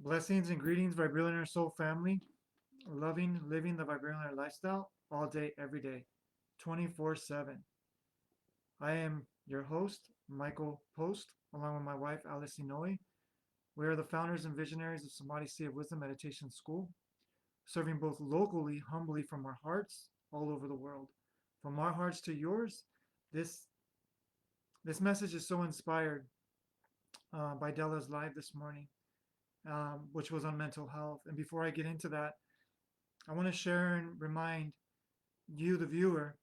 Blessings and greetings, Vibrillionaire soul family. Loving, living the Vibrillionaire lifestyle all day, every day, 24/7. I am your host, Michael Post, along with my wife, Alice Inoue. We are the founders and visionaries of Samadhi Sea of Wisdom Meditation School, serving both locally, humbly from our hearts, all over the world. From our hearts to yours, this this message is so inspired by Dela's live this morning, which was on mental health. And before I get into that, I want to share and remind you, the viewer,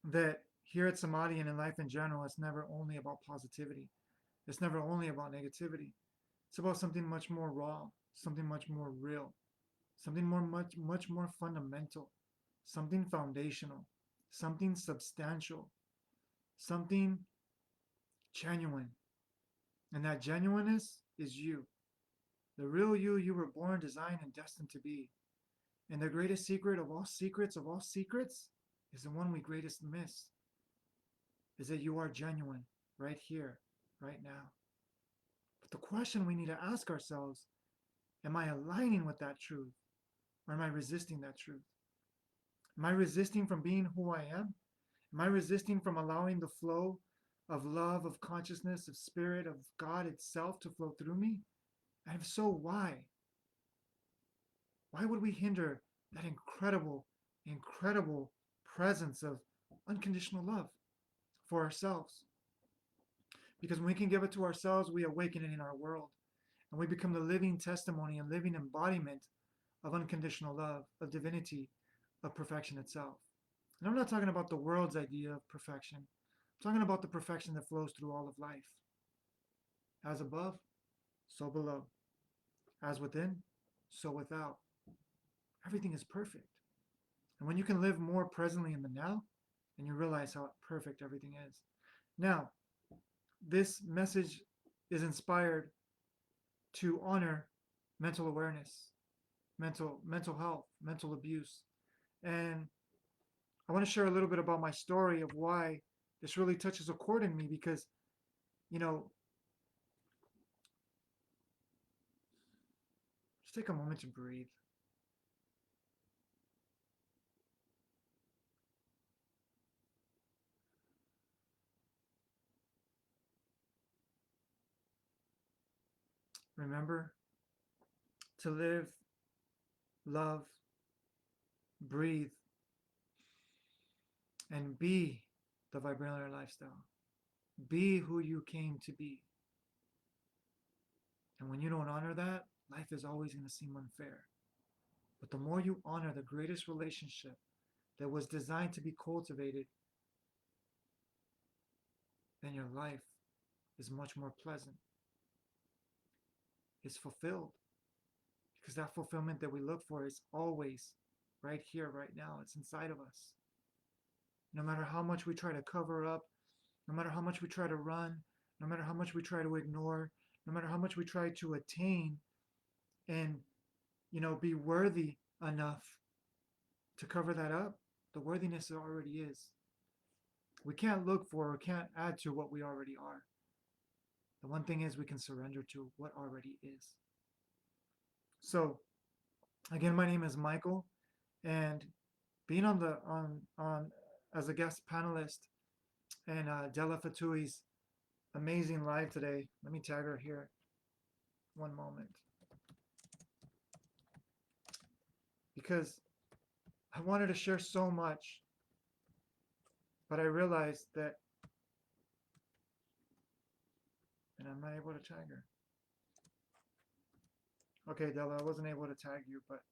that here at Samadhi and in life in general, it's never only about positivity. It's never only about negativity. It's about something much more raw, something much more real, something much more fundamental, something foundational, something substantial, something genuine. And that genuineness is you, the real you were born, designed, and destined to be. And the greatest secret of all secrets, is the one we greatest miss, is that you are genuine right here, right now. But the question we need to ask ourselves, am I aligning with that truth? Or am I resisting that truth? Am I resisting from being who I am? Am I resisting from allowing the flow of love, of consciousness, of spirit, of God itself to flow through me? And if so, why? Why would we hinder that incredible, incredible presence of unconditional love for ourselves? Because when we can give it to ourselves, we awaken it in our world. And we become the living testimony and living embodiment of unconditional love, of divinity, of perfection itself. And I'm not talking about the world's idea of perfection. I'm talking about the perfection that flows through all of life. As above, so below. As within, so without. Everything is perfect. And when you can live more presently in the now, and you realize how perfect everything is. Now, this message is inspired to honor mental awareness, mental health, mental abuse. And I want to share a little bit about my story of why this really touches a chord in me because, you know, just take a moment to breathe. Remember to live, love, breathe, and be the Vibrillionaire lifestyle. Be who you came to be. And when you don't honor that, life is always going to seem unfair. But the more you honor the greatest relationship that was designed to be cultivated, then your life is much more pleasant. It's fulfilled. Because that fulfillment that we look for is always right here, right now. It's inside of us. No matter how much we try to cover up, no matter how much we try to run, no matter how much we try to ignore, no matter how much we try to attain and, be worthy enough to cover that up, the worthiness already is. We can't look for or can't add to what we already are. The one thing is we can surrender to what already is. So, again, my name is Michael, and being on as a guest panelist in Dela Fatui's amazing live today. Let me tag her here. One moment. Because I wanted to share so much, but I realized that, and I'm not able to tag her. Okay, Dela, I wasn't able to tag you, but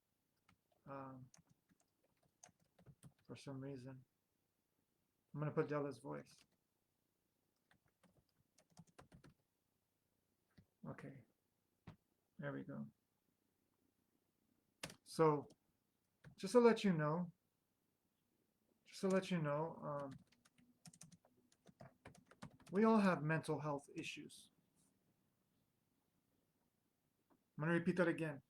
for some reason, I'm going to put Dela's voice. Okay, there we go. So, just to let you know, we all have mental health issues. I'm going to repeat that again.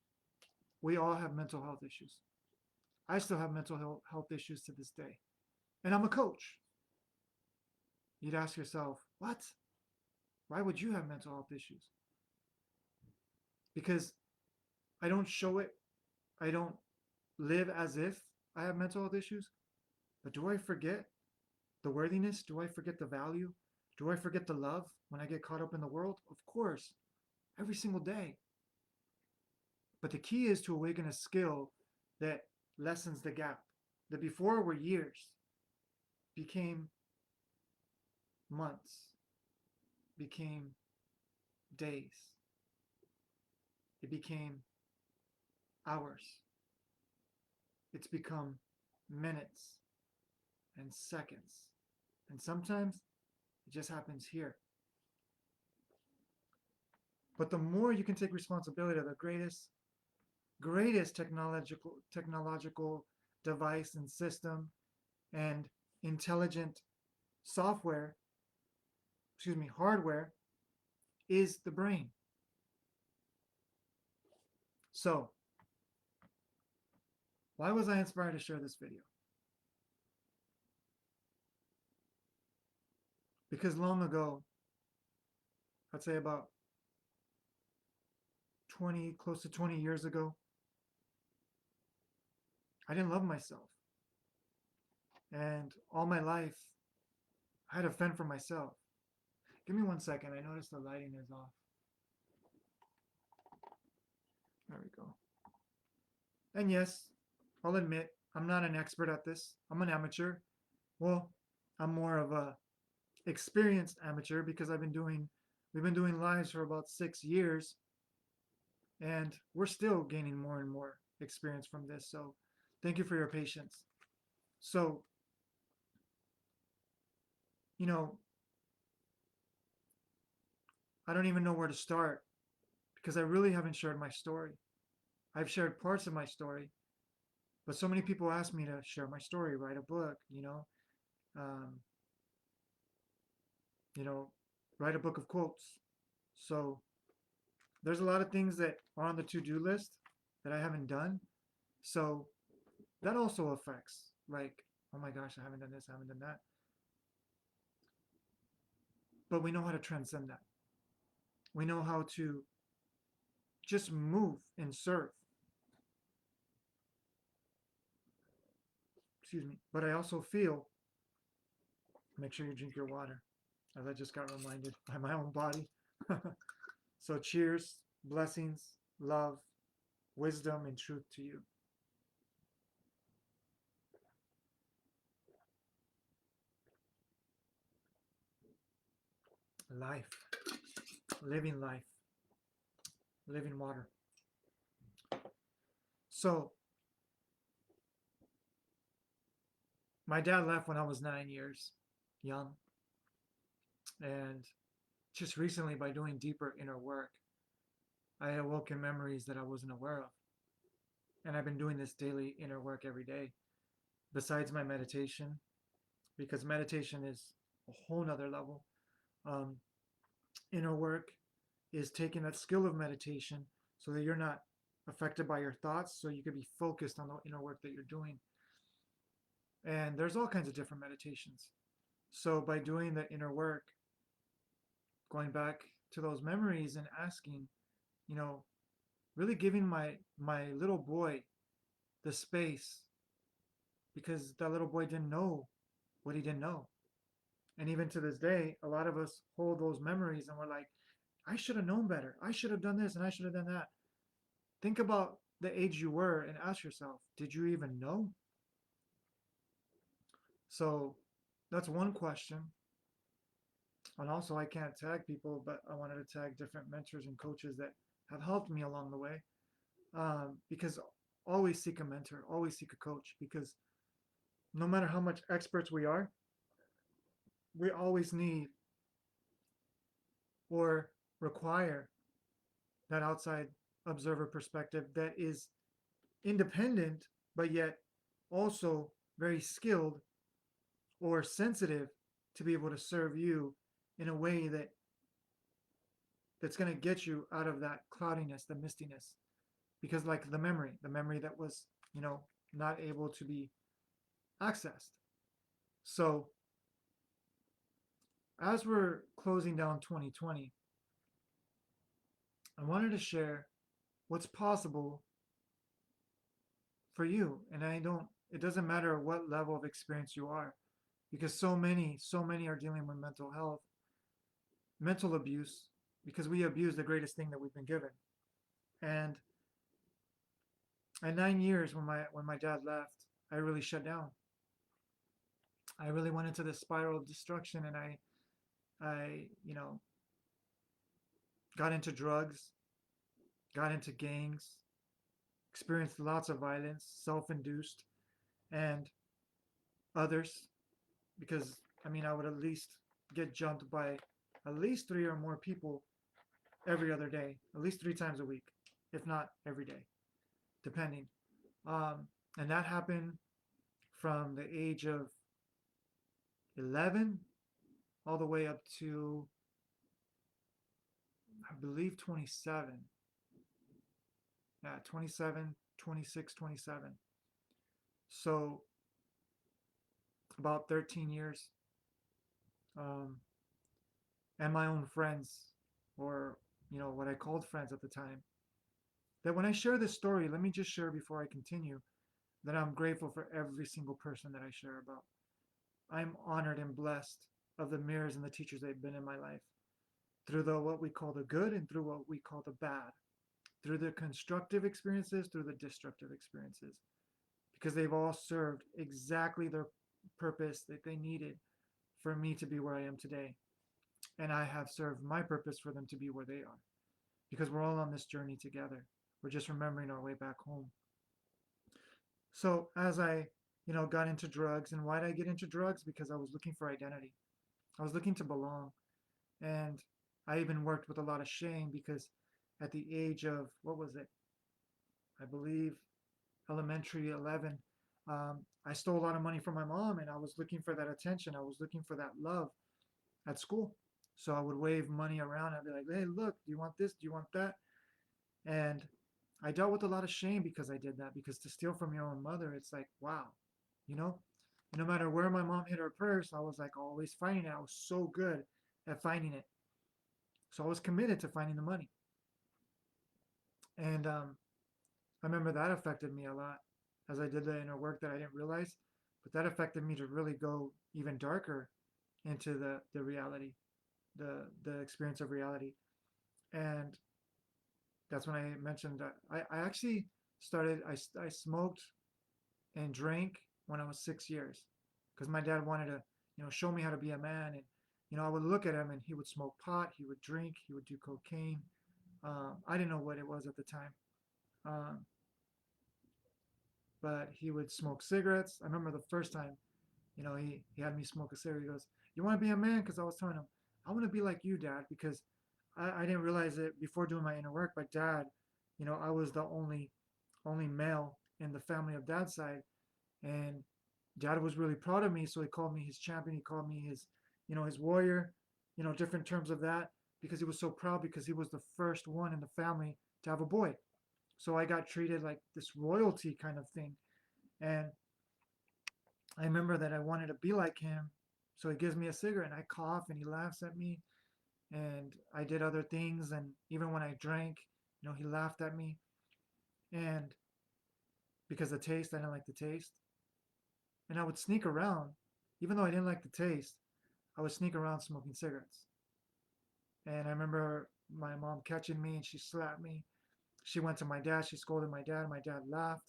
We all have mental health issues. I still have mental health issues to this day. And I'm a coach. You'd ask yourself, what? Why would you have mental health issues? because I don't show it. I don't live as if I have mental health issues. But do I forget the worthiness? Do I forget the value? Do I forget the love when I get caught up in the world? Of course, every single day. But the key is to awaken a skill that lessens the gap. The before were years, became months, became days, it became hours, it's become minutes and seconds. And sometimes it just happens here. But the more you can take responsibility of the greatest technological device and system and intelligent software, hardware, is the brain. So, why was I inspired to share this video? Because long ago, I'd say about close to 20 years ago, I didn't love myself. And all my life, I had to fend for myself. Give me 1 second. I noticed the lighting is off. There we go. And yes, I'll admit, I'm not an expert at this. I'm an amateur. Well, I'm more of a experienced amateur because we've been doing lives for about 6 years, and we're still gaining more and more experience from this. So thank you for your patience. So, you know, I don't even know where to start because I really haven't shared my story. I've shared parts of my story, but so many people ask me to share my story, write a book, um, you know, write a book of quotes. So there's a lot of things that are on the to-do list that I haven't done. So that also affects, like, oh my gosh, I haven't done this, I haven't done that. But we know how to transcend that. We know how to just move and serve. Excuse me. But I also feel, make sure you drink your water, as I just got reminded by my own body. So cheers, blessings, love, wisdom, and truth to you. Life, life, living water. So my dad left when I was 9 years young. And just recently, by doing deeper inner work, I awoke in memories that I wasn't aware of. And I've been doing this daily inner work every day, besides my meditation, because meditation is a whole nother level. Um, Inner work is taking that skill of meditation so that you're not affected by your thoughts, so you can be focused on the inner work that you're doing. And there's all kinds of different meditations. So by doing the inner work, going back to those memories and asking, you know, really giving my little boy the space, because that little boy didn't know what he didn't know. And even to this day, a lot of us hold those memories and we're like, I should have known better. I should have done this and I should have done that. Think about the age you were and ask yourself, did you even know? So that's one question. And also, I can't tag people, but I wanted to tag different mentors and coaches that have helped me along the way. Because always seek a mentor, always seek a coach, because no matter how much experts we are, we always need or require that outside observer perspective that is independent, but yet also very skilled or sensitive to be able to serve you in a way that's going to get you out of that cloudiness, the mistiness. Because like the memory that was, not able to be accessed. So as we're closing down 2020, I wanted to share what's possible for you. And it doesn't matter what level of experience you are, because so many are dealing with mental health, mental abuse, because we abuse the greatest thing that we've been given. And at 9 years, when my dad left, I really shut down. I really went into this spiral of destruction, and I got into drugs, got into gangs, experienced lots of violence, self-induced, and others, because I would at least get jumped by at least three or more people every other day, at least 3 times a week, if not every day, depending. Um, and that happened from the age of 11 all the way up to, I believe, 27. Yeah, 27, 26, 27. So about 13 years. Um, and my own friends, or what I called friends at the time. That when I share this story, let me just share before I continue that I'm grateful for every single person that I share about. I'm honored and blessed of the mirrors and the teachers that have been in my life, through the what we call the good and through what we call the bad, through the constructive experiences, through the destructive experiences, because they've all served exactly their purpose that they needed for me to be where I am today. And I have served my purpose for them to be where they are, because we're all on this journey together. We're just remembering our way back home. So as I got into drugs, and why did I get into drugs? Because I was looking for identity. I was looking to belong. And I even worked with a lot of shame, because at the age of, what was it? I believe elementary 11, I stole a lot of money from my mom, and I was looking for that attention. I was looking for that love at school. So I would wave money around. I'd be like, hey, look, do you want this? Do you want that? And I dealt with a lot of shame because I did that. Because to steal from your own mother, it's like, wow, you know? No matter where my mom hid her purse, I was like always finding it. I was so good at finding it. So I was committed to finding the money. And I remember that affected me a lot as I did the inner work that I didn't realize. But that affected me to really go even darker into the reality, the experience of reality. And that's when I mentioned that I actually started, I smoked and drank when I was 6 years, because my dad wanted to, show me how to be a man. And, I would look at him, and he would smoke pot, he would drink, he would do cocaine. I didn't know what it was at the time. Um, but he would smoke cigarettes. I remember the first time, he had me smoke a cigarette. He goes, "You want to be a man?" Because I was telling him, "I want to be like you, Dad," because I didn't realize it before doing my inner work. But Dad, I was the only male in the family of Dad's side, and Dad was really proud of me. So he called me his champion. He called me his warrior, different terms of that, because he was so proud, because he was the first one in the family to have a boy. So I got treated like this royalty kind of thing. And I remember that I wanted to be like him. So he gives me a cigarette, and I cough, and he laughs at me. And I did other things. And even when I drank, he laughed at me. And because the taste, I didn't like the taste. And I would sneak around, even though I didn't like the taste, I would sneak around smoking cigarettes. And I remember my mom catching me, and she slapped me. She went to my dad, she scolded my dad. My dad laughed,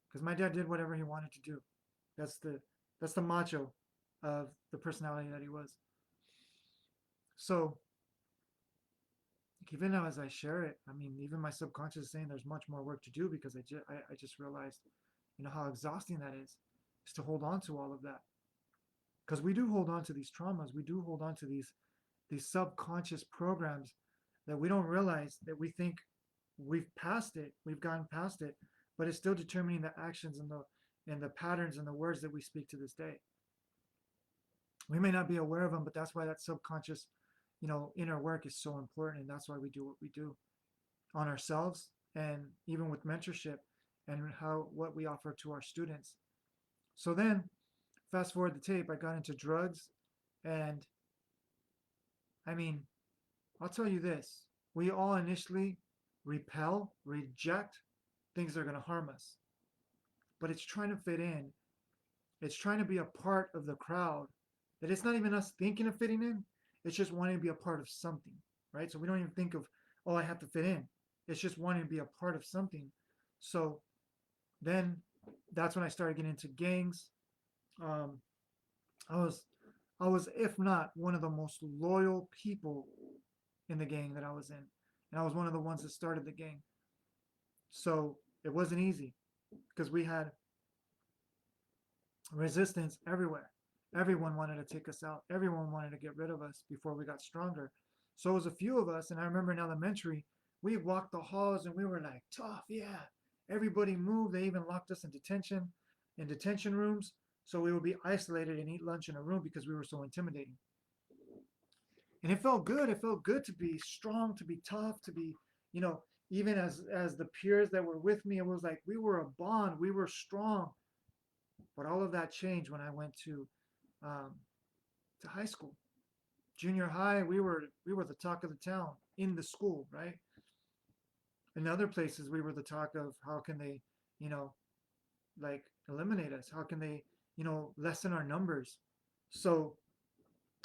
because my dad did whatever he wanted to do. That's the that's the macho of the personality that he was. So even now, as I share it, even my subconscious is saying there's much more work to do, because I just realized, how exhausting that is to hold on to all of that. Because we do hold on to these traumas, we do hold on to these subconscious programs that we don't realize, that we think we've passed it, we've gotten past it, but it's still determining the actions and the patterns and the words that we speak to this day. We may not be aware of them, but that's why that subconscious, inner work is so important, and that's why we do what we do on ourselves, and even with mentorship, and what we offer to our students. So then, fast forward the tape, I got into drugs, and I mean, I'll tell you this: we all initially repel, reject things that are going to harm us. But it's trying to fit in. It's trying to be a part of the crowd. That it's not even us thinking of fitting in. It's just wanting to be a part of something, right? So we don't even think of, oh, I have to fit in. It's just wanting to be a part of something. So then that's when I started getting into gangs. Um, I was, I was, if not one of the most loyal people in the gang that I was in, and I was one of the ones that started the gang. So it wasn't easy because we had resistance everywhere. Everyone wanted to take us out. Everyone wanted to get rid of us before we got stronger. So it was a few of us, and I remember in elementary, we walked the halls and we were like, tough, yeah. Everybody moved. They even locked us in detention rooms. So we would be isolated and eat lunch in a room because we were so intimidating. And it felt good. It felt good to be strong, to be tough, to be, you know, even as the peers that were with me, it was like we were a bond. We were strong. But all of that changed when I went um, to high school. Junior high, we were the talk of the town in the school, right? In other places, we were the talk of how can they, you know, like eliminate us? How can they, lessen our numbers? So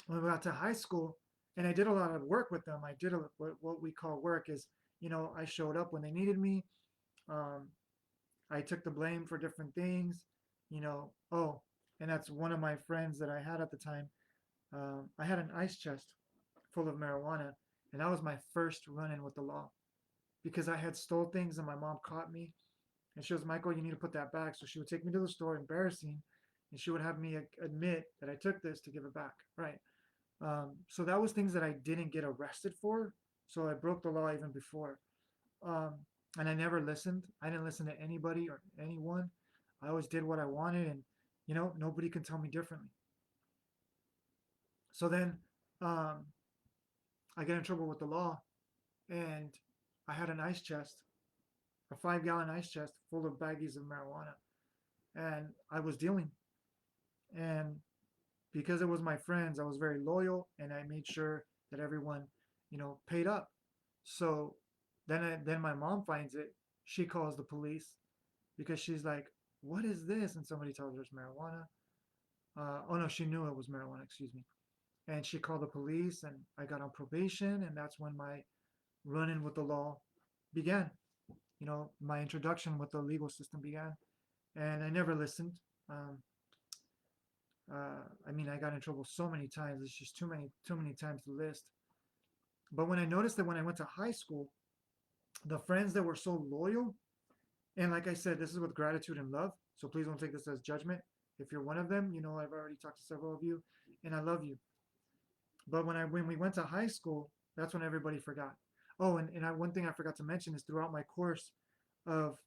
when we got to high school, and I did a lot of work with them. I did what we call work is, I showed up when they needed me. Um, I took the blame for different things. Oh, and that's one of my friends that I had at the time. I had an ice chest full of marijuana, and that was my first run-in with the law because I had stole things and my mom caught me, and she was, Michael, you need to put that back. So she would take me to the store, embarrassing, and she would have me admit that I took this to give it back, right? So that was things that I didn't get arrested for. So I broke the law even before. Um, and I never listened. I didn't listen to anybody or anyone. I always did what I wanted, and nobody can tell me differently. So then um, I get in trouble with the law, and I had an ice chest, a 5 gallon ice chest full of baggies of marijuana, and I was dealing. And because it was my friends, I was very loyal, and I made sure that everyone, paid up. So then my mom finds it. She calls the police because she's like, "What is this?" And somebody tells her it's marijuana. Oh no, she knew it was marijuana. Excuse me. And she called the police, and I got on probation, and that's when my run-in with the law began. My introduction with the legal system began, and I never listened. Um, I mean, I got in trouble so many times. It's just too many times to list. But when I noticed that when I went to high school, the friends that were so loyal, and like I said, this is with gratitude and love. So please don't take this as judgment. If you're one of them, I've already talked to several of you, and I love you. But when we went to high school, that's when everybody forgot. Oh, and one thing I forgot to mention is throughout my course of,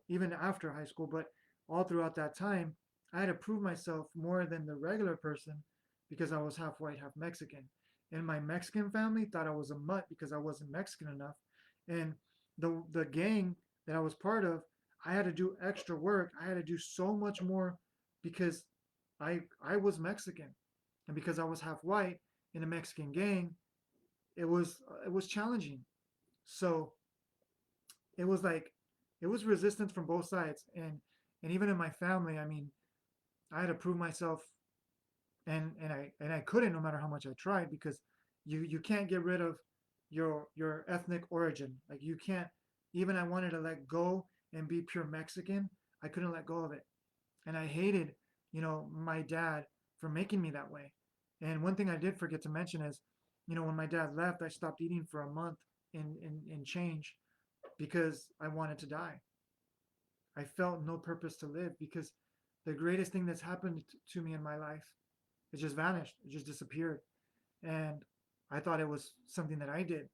even after high school, but all throughout that time, I had to prove myself more than the regular person because I was half white, half Mexican. And my Mexican family thought I was a mutt because I wasn't Mexican enough. And the gang that I was part of, I had to do extra work. I had to do so much more because I was Mexican. And because I was half white in a Mexican gang, it was challenging. So it was like it was resistance from both sides, and even in my family, I mean, I had to prove myself, and I couldn't no matter how much I tried because you can't get rid of your ethnic origin. Like you can't. Even I wanted to let go and be pure Mexican, I couldn't let go of it, and I hated my dad for making me that way. And one thing I did forget to mention is, when my dad left, I stopped eating for a month in change because I wanted to die. I felt no purpose to live because the greatest thing that's happened to me in my life, it just vanished. It just disappeared. And I thought it was something that I did.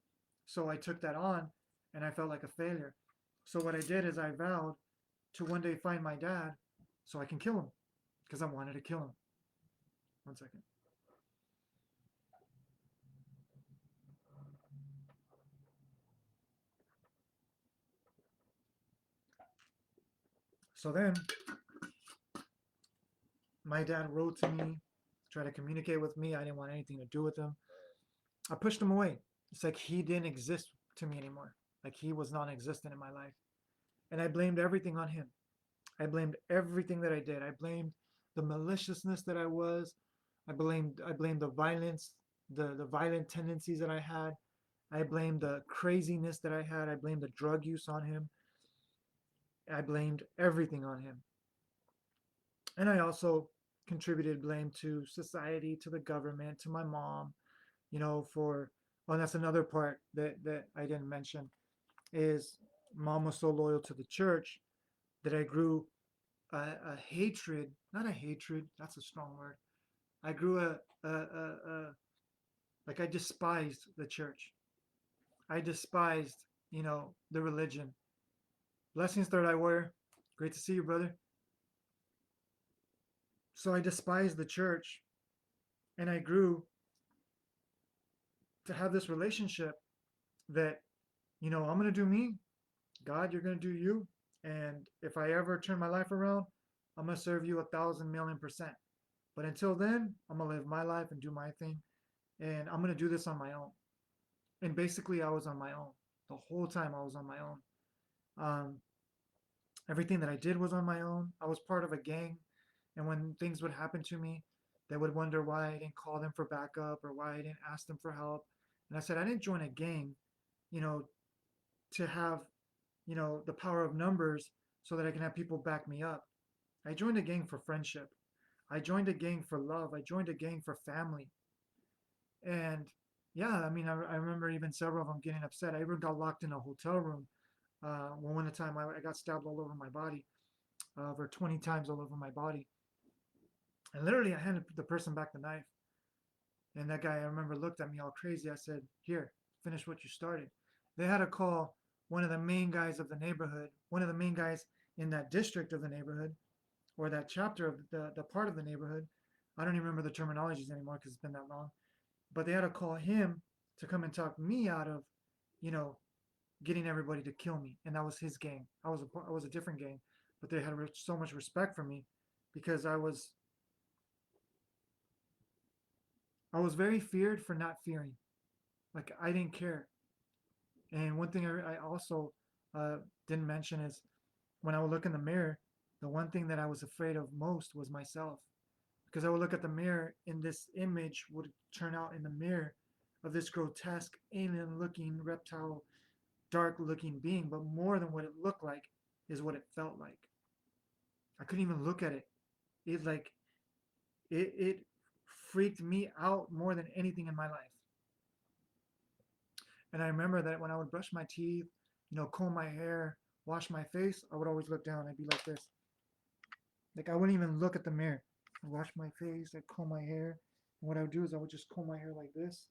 So I took that on and I felt like a failure. So what I did is I vowed to one day find my dad so I can kill him because I wanted to kill him. One second. So then my dad wrote to me, tried to communicate with me. I didn't want anything to do with him. I pushed him away. It's like he didn't exist to me anymore. Like he was non-existent in my life. And I blamed everything on him. I blamed everything that I did. I blamed the maliciousness that I was. I blamed the violence, the violent tendencies that I had. I blamed the craziness that I had. I blamed the drug use on him. I blamed everything on him. And I also contributed blame to society, to the government, to my mom, for, well, that's another part that I didn't mention is mom was so loyal to the church that I grew a hatred, not a hatred, that's a strong word. I grew like I despised the church. I despised, the religion. Blessings, third eye warrior. Great to see you, brother. So I despised the church and I grew to have this relationship that, I'm going to do me. God, you're going to do you. And if I ever turn my life around, I'm going to serve you 1,000,000,000%. But until then, I'm going to live my life and do my thing. And I'm going to do this on my own. And basically, I was on my own. The whole time I was on my own. Um, Everything that I did was on my own. I was part of a gang. And when things would happen to me, they would wonder why I didn't call them for backup or why I didn't ask them for help. And I said, I didn't join a gang, you know, to have, the power of numbers so that I can have people back me up. I joined a gang for friendship. I joined a gang for love. I joined a gang for family. And yeah, I mean, I remember even several of them getting upset. I even got locked in a hotel room. One time I got stabbed all over my body, over 20 times all over my body. And literally, I handed the person back the knife. And that guy, I remember, looked at me all crazy. I said, Here, finish what you started. They had to call one of the main guys of the neighborhood, one of the main guys in that district of the neighborhood, or that chapter of the part of the neighborhood. I don't even remember the terminologies anymore because it's been that long. But they had to call him to come and talk me out of, you know, getting everybody to kill me. And that was his gang. I was a different gang, but they had so much respect for me because I was very feared for not fearing. Like I didn't care. And one thing I also uh, didn't mention is when I would look in the mirror, the one thing that I was afraid of most was myself. Because I would look at the mirror and this image would turn out in the mirror of this grotesque, alien looking, reptile, dark looking being. But more than what it looked like is what it felt like. I couldn't even look at it. It like, it freaked me out more than anything in my life. And I remember that when I would brush my teeth, comb my hair, wash my face, I would always look down. I'd be like this. Like I wouldn't even look at the mirror. I'd wash my face, I'd comb my hair. And what I would do is I would just comb my hair like this.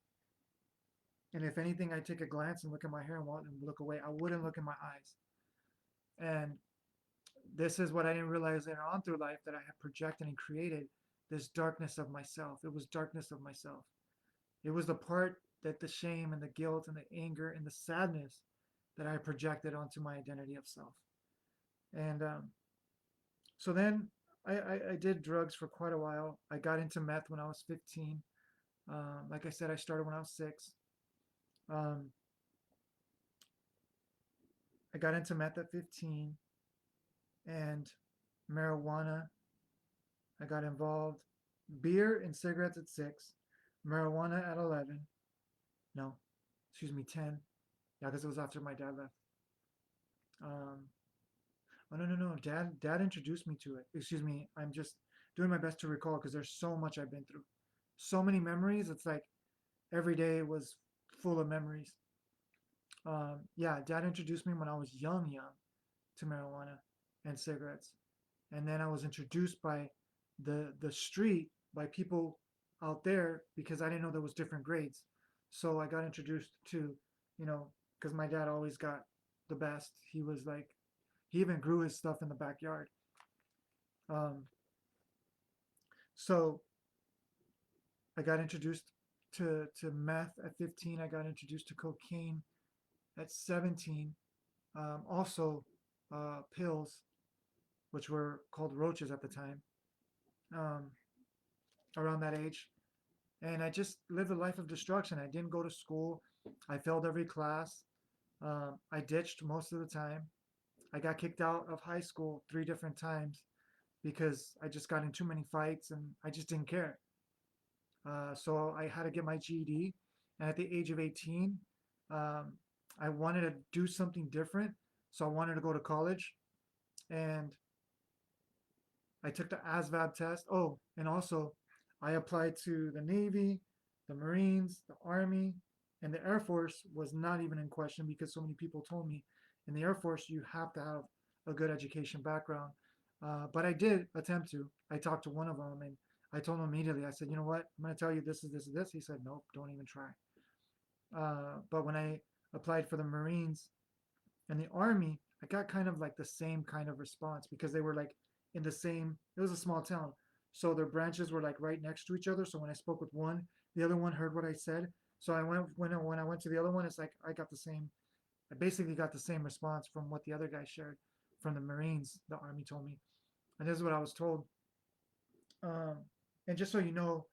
And if anything, I'd take a glance and look at my hair and look away. I wouldn't look in my eyes. And this is what I didn't realize later on through life that I had projected and created this darkness of myself. It was darkness of myself. It was the part that the shame and the guilt and the anger and the sadness that I projected onto my identity of self. And so then I did drugs for quite a while. I got into meth when I was 15. Like I said, I started when I was 6. Um, I got into meth at 15 and marijuana. I got involved. Beer and cigarettes at 6, marijuana at 11. No, excuse me, 10. Yeah, because it was after my dad left. Um, Oh no, no, no. Dad introduced me to it. Excuse me. I'm just doing my best to recall because there's so much I've been through. So many memories. It's like every day was full of memories. Yeah, Dad introduced me when I was young to marijuana and cigarettes. And then I was introduced by the street, by people out there because I didn't know there was different grades. So I got introduced to, because my dad always got the best. He was like, he even grew his stuff in the backyard. Um, so I got introduced to meth at 15. I got introduced to cocaine at 17. Also, pills, which were called roaches at the time, um, around that age. And I just lived a life of destruction. I didn't go to school. I failed every class. I ditched most of the time. I got kicked out of high school 3 different times because I just got in too many fights and I just didn't care. So I had to get my GED. And at the age of 18, um, I wanted to do something different. So I wanted to go to college. And I took the ASVAB test. Oh, and also I applied to the Navy, the Marines, the Army, and the Air Force was not even in question because so many people told me in the Air Force you have to have a good education background. But I did attempt to. I talked to one of them and I told him immediately, I said, you know what? I'm going to tell you this is this is this. He said, nope, don't even try. But when I applied for the Marines and the Army, I got kind of like the same kind of response because they were like in the same, it was a small town. So their branches were like right next to each other. So when I spoke with one, the other one heard what I said. So when I went to the other one, it's like I got the same, I basically got the same response from what the other guy shared from the Marines, the Army told me. And this is what I was told. Um, and just so you know,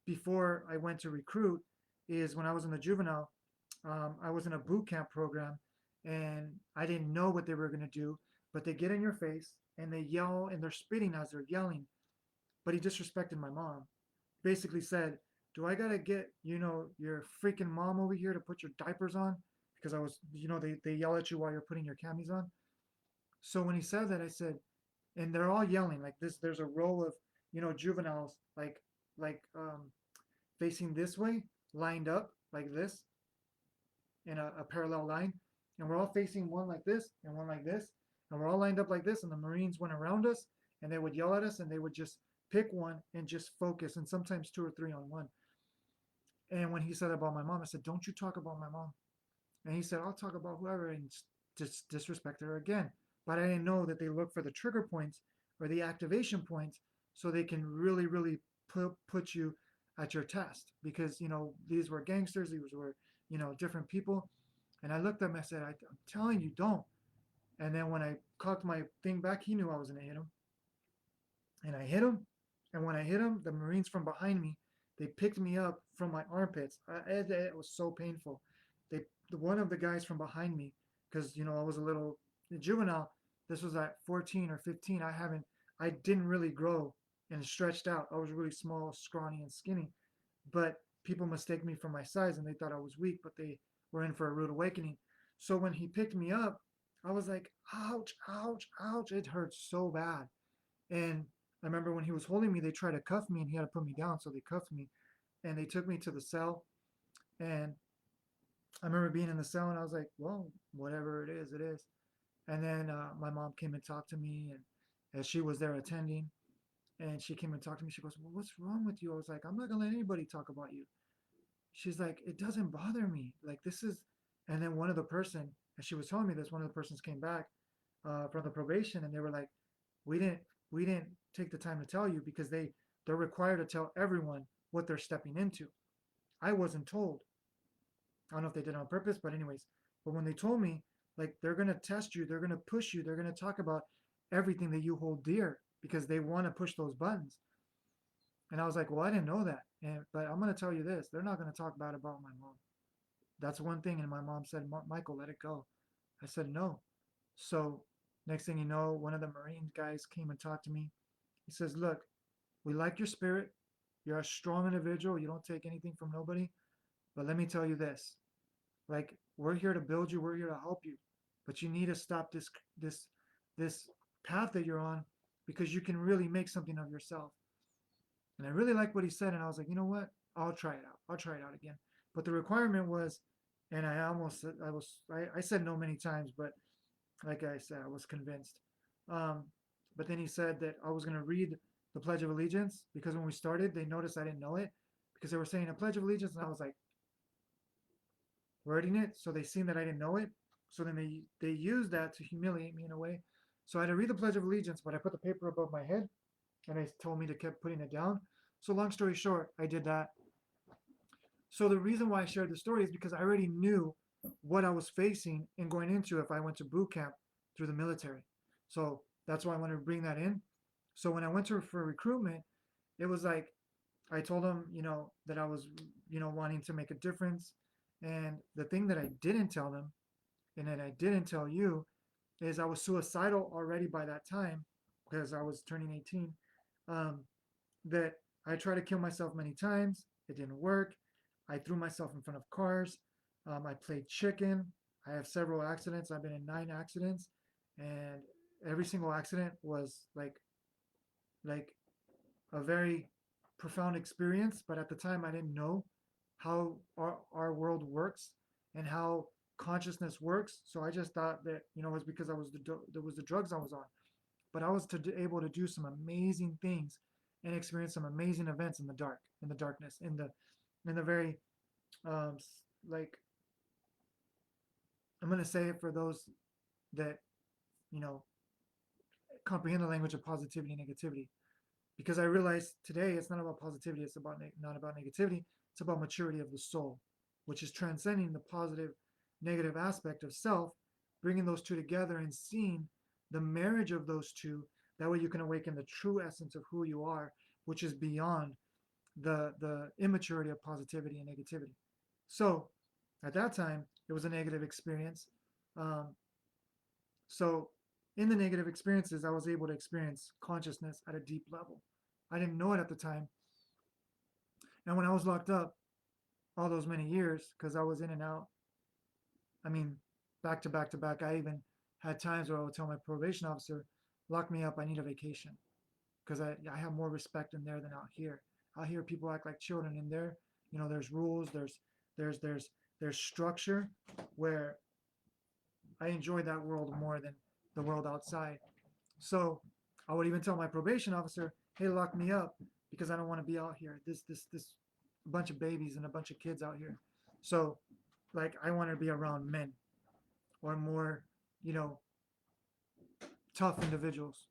before I went to recruit, is when I was in the juvenile, I was in a boot camp program, and I didn't know what they were going to do, but they get in your face and they yell and they're spitting as they're yelling. But he disrespected my mom. Basically said, "Do I gotta get your freaking mom over here to put your diapers on?" Because I was, they yell at you while you're putting your camis on. So when he said that, I said, and they're all yelling like this. There's a row of juveniles like facing this way, lined up like this in a parallel line, and we're all facing one like this and one like this, and we're all lined up like this. And the Marines went around us, and they would yell at us, and they would just pick one and just focus, and sometimes two or three on one. And when he said about my mom, I said, "Don't you talk about my mom." And he said, "I'll talk about whoever," and just disrespect her again. But I didn't know that they look for the trigger points or the activation points so they can really, really put you at your test because, these were gangsters, these were, different people. And I looked at him, I said, I'm telling you, don't. And then when I cocked my thing back, he knew I was going to hit him. And I hit him. And when I hit him, the Marines from behind me, they picked me up from my armpits. It was so painful. They, one of the guys from behind me, because I was a little juvenile. This was at 14 or 15. I didn't really grow and stretched out. I was really small, scrawny, and skinny. But people mistake me for my size, and they thought I was weak. But they were in for a rude awakening. So when he picked me up, I was like, ouch, ouch, ouch. It hurt so bad. And I remember when he was holding me, they tried to cuff me and he had to put me down. So they cuffed me and they took me to the cell. And I remember being in the cell and I was like, well, whatever it is, it is. And then my mom came and talked to me and as she was there attending and she came and talked to me. She goes, well, what's wrong with you? I was like, I'm not going to let anybody talk about you. She's like, it doesn't bother me. Like this is, and then one of the person, and she was telling me this, one of the persons came back from the probation and they were like, we didn't we didn't take the time to tell you because they're required to tell everyone what they're stepping into. I wasn't told. I don't know if they did it on purpose, but anyways, but when they told me like they're gonna test you, they're gonna push you, they're gonna talk about everything that you hold dear because they want to push those buttons. And I was like, well, I didn't know that. But I'm gonna tell you this: they're not gonna talk bad about my mom. That's one thing. And my mom said, Michael, let it go. I said no. So next thing you know, one of the Marine guys came and talked to me. He says, look, we like your spirit. You're a strong individual. You don't take anything from nobody. But let me tell you this. Like, we're here to build you. We're here to help you. But you need to stop this path that you're on because you can really make something of yourself. And I really like what he said. And I was like, you know what? I'll try it out. I'll try it out again. But the requirement was, and I said no many times, but like I said, I was convinced. Um, but then he said that I was going to read the Pledge of Allegiance because when we started, they noticed I didn't know it because they were saying a Pledge of Allegiance, and I was like wording it, so they seen that I didn't know it. So then they used that to humiliate me in a way. So I had to read the Pledge of Allegiance, but I put the paper above my head, and they told me to keep putting it down. So long story short, I did that. So the reason why I shared the story is because I already knew what I was facing and going into if I went to boot camp through the military. So that's why I wanted to bring that in. So when I went to for recruitment, it was like I told them, that I was, wanting to make a difference. And the thing that I didn't tell them and then I didn't tell you, is I was suicidal already by that time because I was turning 18. Um, that I tried to kill myself many times. It didn't work. I threw myself in front of cars. I played chicken. I have several accidents. I've been in 9 accidents, and every single accident was like a very profound experience. But at the time, I didn't know how our world works and how consciousness works. So I just thought that it was because there was the drugs I was on. But I was able to do some amazing things and experience some amazing events in the darkness, in the very um, like I'm gonna say it for those that you know comprehend the language of positivity and negativity, because I realize today it's not about positivity, it's about not about negativity, it's about maturity of the soul, which is transcending the positive negative aspect of self, bringing those two together and seeing the marriage of those two. That way you can awaken the true essence of who you are, which is beyond the immaturity of positivity and negativity. So at that time, it was a negative experience. Um, so in the negative experiences, I was able to experience consciousness at a deep level. I didn't know it at the time. And when I was locked up all those many years, because I was in and out, I mean, back to back to back, I even had times where I would tell my probation officer, lock me up, I need a vacation. Because I have more respect in there than out here. Out here, people act like children. In there, there's rules, there's there's there's structure, where I enjoy that world more than the world outside. So I would even tell my probation officer, "Hey, lock me up because I don't want to be out here. This bunch of babies and a bunch of kids out here." So, like, I want to be around men or more, you know, tough individuals.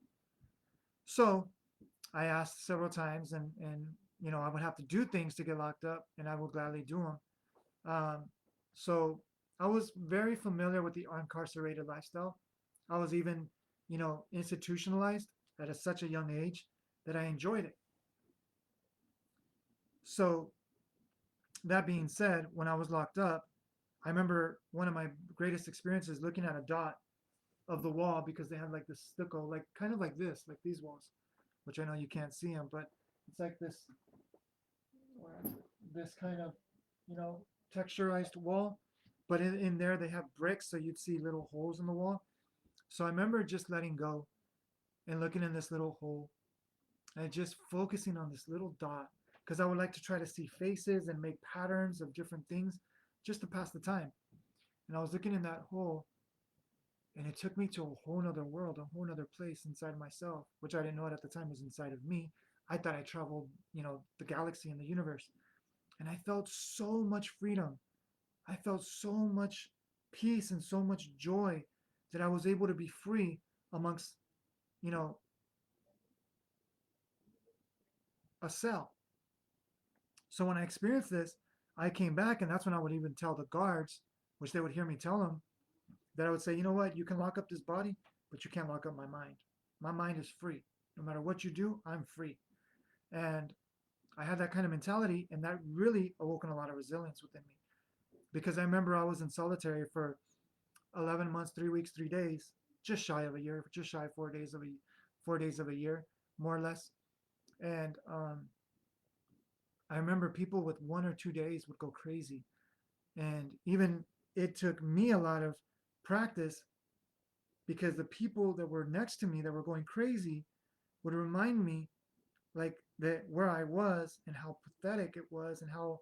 So I asked several times, and I would have to do things to get locked up, and I would gladly do them. Um, so I was very familiar with the incarcerated lifestyle. I was even, institutionalized at such a young age that I enjoyed it. So that being said, when I was locked up, I remember one of my greatest experiences looking at a dot of the wall, because they had like this stucco, like kind of like this, like these walls, which I know you can't see them, but it's like this kind of, you know, texturized wall. But in there they have bricks, so you'd see little holes in the wall. So I remember just letting go and looking in this little hole and just focusing on this little dot, because I would like to try to see faces and make patterns of different things just to pass the time. And I was looking in that hole, and it took me to a whole nother world, a whole nother place inside myself, which I didn't know at the time was inside of me. I thought I traveled, the galaxy and the universe. And I felt so much freedom. I felt so much peace and so much joy that I was able to be free amongst, you know, a cell. So when I experienced this, I came back, and that's when I would even tell the guards, which they would hear me tell them, that I would say, you know what, you can lock up this body, but you can't lock up my mind. My mind is free. No matter what you do, I'm free. And I had that kind of mentality, and that really awoken a lot of resilience within me. Because I remember I was in solitary for 11 months, 3 weeks, 3 days, just shy of a year, just shy of 4 days of a year, more or less. And I remember people with 1 or 2 days would go crazy. And even it took me a lot of practice, because the people that were next to me that were going crazy would remind me, like, that where I was and how pathetic it was and how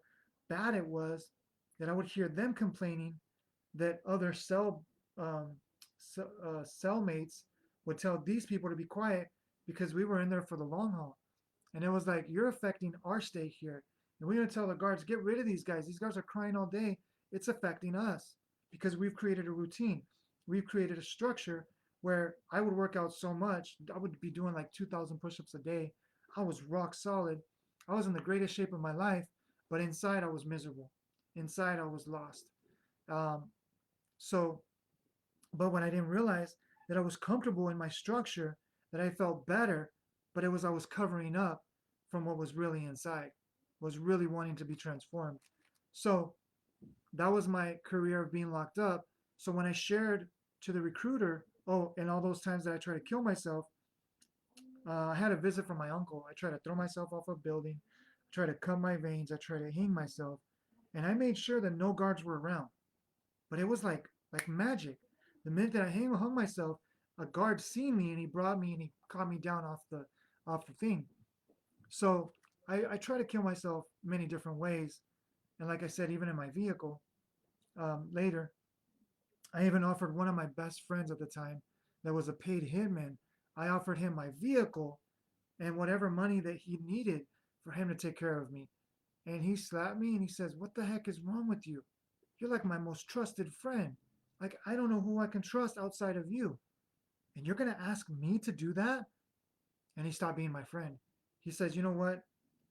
bad it was, that I would hear them complaining that other cellmates would tell these people to be quiet because we were in there for the long haul. And it was like, you're affecting our stay here. And we're going to tell the guards, get rid of these guys. These guys are crying all day. It's affecting us because we've created a routine. We've created a structure where I would work out so much. I would be doing like 2,000 push-ups a day. I was rock solid. I was in the greatest shape of my life, but inside I was miserable. Inside I was lost. Um, so, but when I didn't realize that I was comfortable in my structure, that I felt better, but I was covering up from what was really inside, was really wanting to be transformed. So that was my career of being locked up. So when I shared to the recruiter, oh, and all those times that I tried to kill myself, I had a visit from my uncle. I tried to throw myself off a building, I tried to cut my veins, I tried to hang myself, and I made sure that no guards were around. But it was like magic. The minute that I hung myself, a guard seen me and he brought me and he caught me down off the thing. So I try to kill myself many different ways, and like I said, even in my vehicle, later, I even offered one of my best friends at the time, that was a paid hitman. I offered him my vehicle and whatever money that he needed for him to take care of me. And he slapped me and he says, "What the heck is wrong with you? You're like my most trusted friend. Like, I don't know who I can trust outside of you. And you're going to ask me to do that?" And he stopped being my friend. He says, "You know what?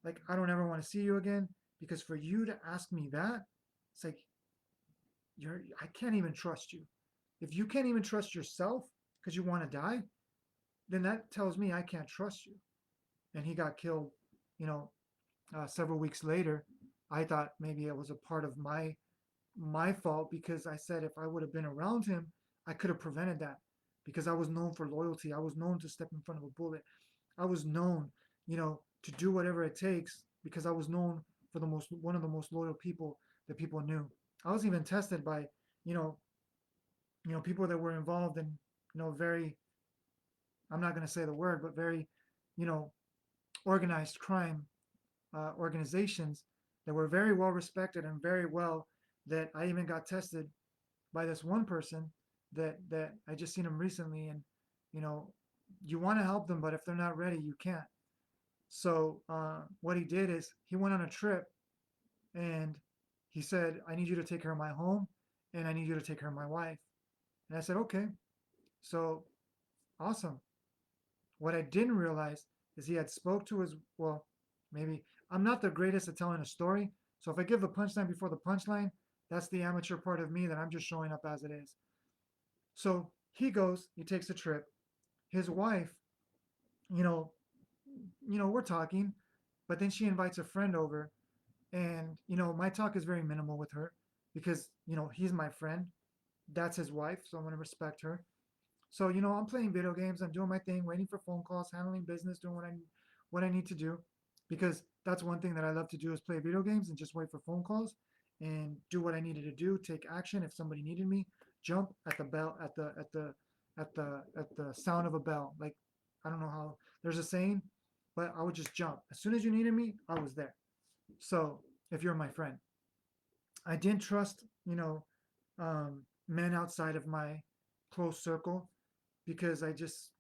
Like, I don't ever want to see you again, because for you to ask me that, it's like, I can't even trust you. If you can't even trust yourself because you want to die, then that tells me I can't trust you." And he got killed, you know, several weeks later. I thought maybe it was a part of my fault, because I said if I would have been around him, I could have prevented that, because I was known for loyalty. I was known to step in front of a bullet. I was known, to do whatever it takes, because I was known for the most one of the most loyal people that people knew. I was even tested by, you know, people that were involved in, very, I'm not going to say the word, but very, you know, organized crime organizations that were very well respected and very well, that I even got tested by this one person that I just seen him recently, and you know you want to help them, but if they're not ready, you can't. So what he did is he went on a trip, and he said, "I need you to take care of my home, and I need you to take care of my wife." And I said, "Okay." So awesome. What I didn't realize is he had spoke to his, well, maybe I'm not the greatest at telling a story. So if I give the punchline before the punchline, that's the amateur part of me that I'm just showing up as it is. So he goes, he takes a trip. His wife, you know, we're talking, but then she invites a friend over, and my talk is very minimal with her, because he's my friend. That's his wife, so I'm gonna respect her. So I'm playing video games. I'm doing my thing, waiting for phone calls, handling business, doing what I need to do, because that's one thing that I love to do, is play video games and just wait for phone calls and do what I needed to do, take action if somebody needed me, jump at the bell at the sound of a bell. Like, I don't know how, there's a saying, but I would just jump as soon as you needed me. I was there. So if you're my friend, I didn't trust men outside of my close circle, because I just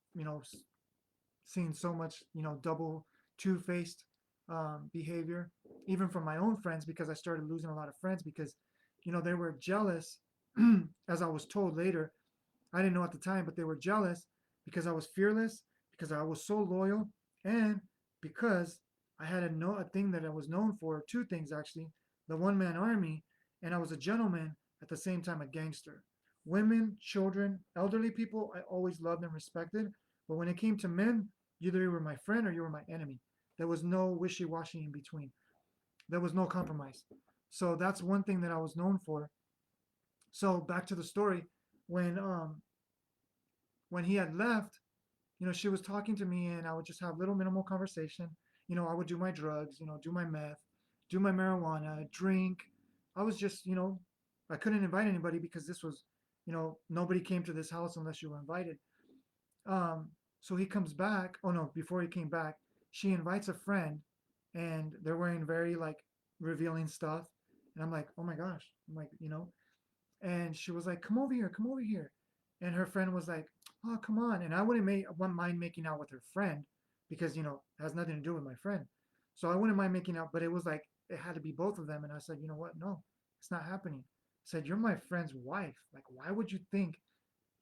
seen so much double two-faced behavior, even from my own friends, because I started losing a lot of friends, because they were jealous. As I was told later, I didn't know at the time, but they were jealous because I was fearless, because I was so loyal, and because I had a thing that I was known for, two things actually: the one-man army, and I was a gentleman at the same time, a gangster. Women, children, elderly people, I always loved and respected, but when it came to men, either you were my friend or you were my enemy. There was no wishy-washy in between. There was no compromise. So that's one thing that I was known for. So back to the story, when when he had left, she was talking to me, and I would just have little minimal conversation. I would do my drugs, do my meth, do my marijuana, drink. I was just, I couldn't invite anybody, because this was, nobody came to this house unless you were invited. Um, so he comes back. Oh no, before he came back, she invites a friend, and they're wearing very like revealing stuff. And I'm like, oh my gosh. I'm like, and she was like, "Come over here, come over here." And her friend was like, "Oh, come on." And I wouldn't mind making out with her friend, because it has nothing to do with my friend. So I wouldn't mind making out, but it was like it had to be both of them. And I said, "You know what? No, it's not happening." I said, "You're my friend's wife. Like, why would you think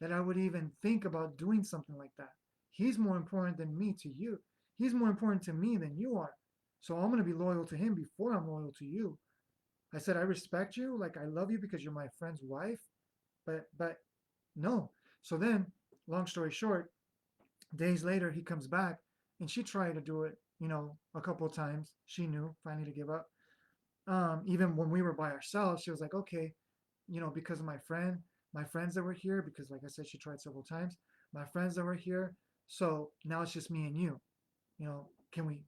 that I would even think about doing something like that? He's more important than me to you. He's more important to me than you are. So I'm gonna be loyal to him before I'm loyal to you." I said, "I respect you, like I love you because you're my friend's wife, but no." So then, long story short, days later he comes back, and she tried to do it, a couple of times. She knew finally to give up. Even when we were by ourselves, she was like, "Okay, because of my friend." my friends that were here, because like I said, she tried several times, my friends that were here. So now it's just me and can we,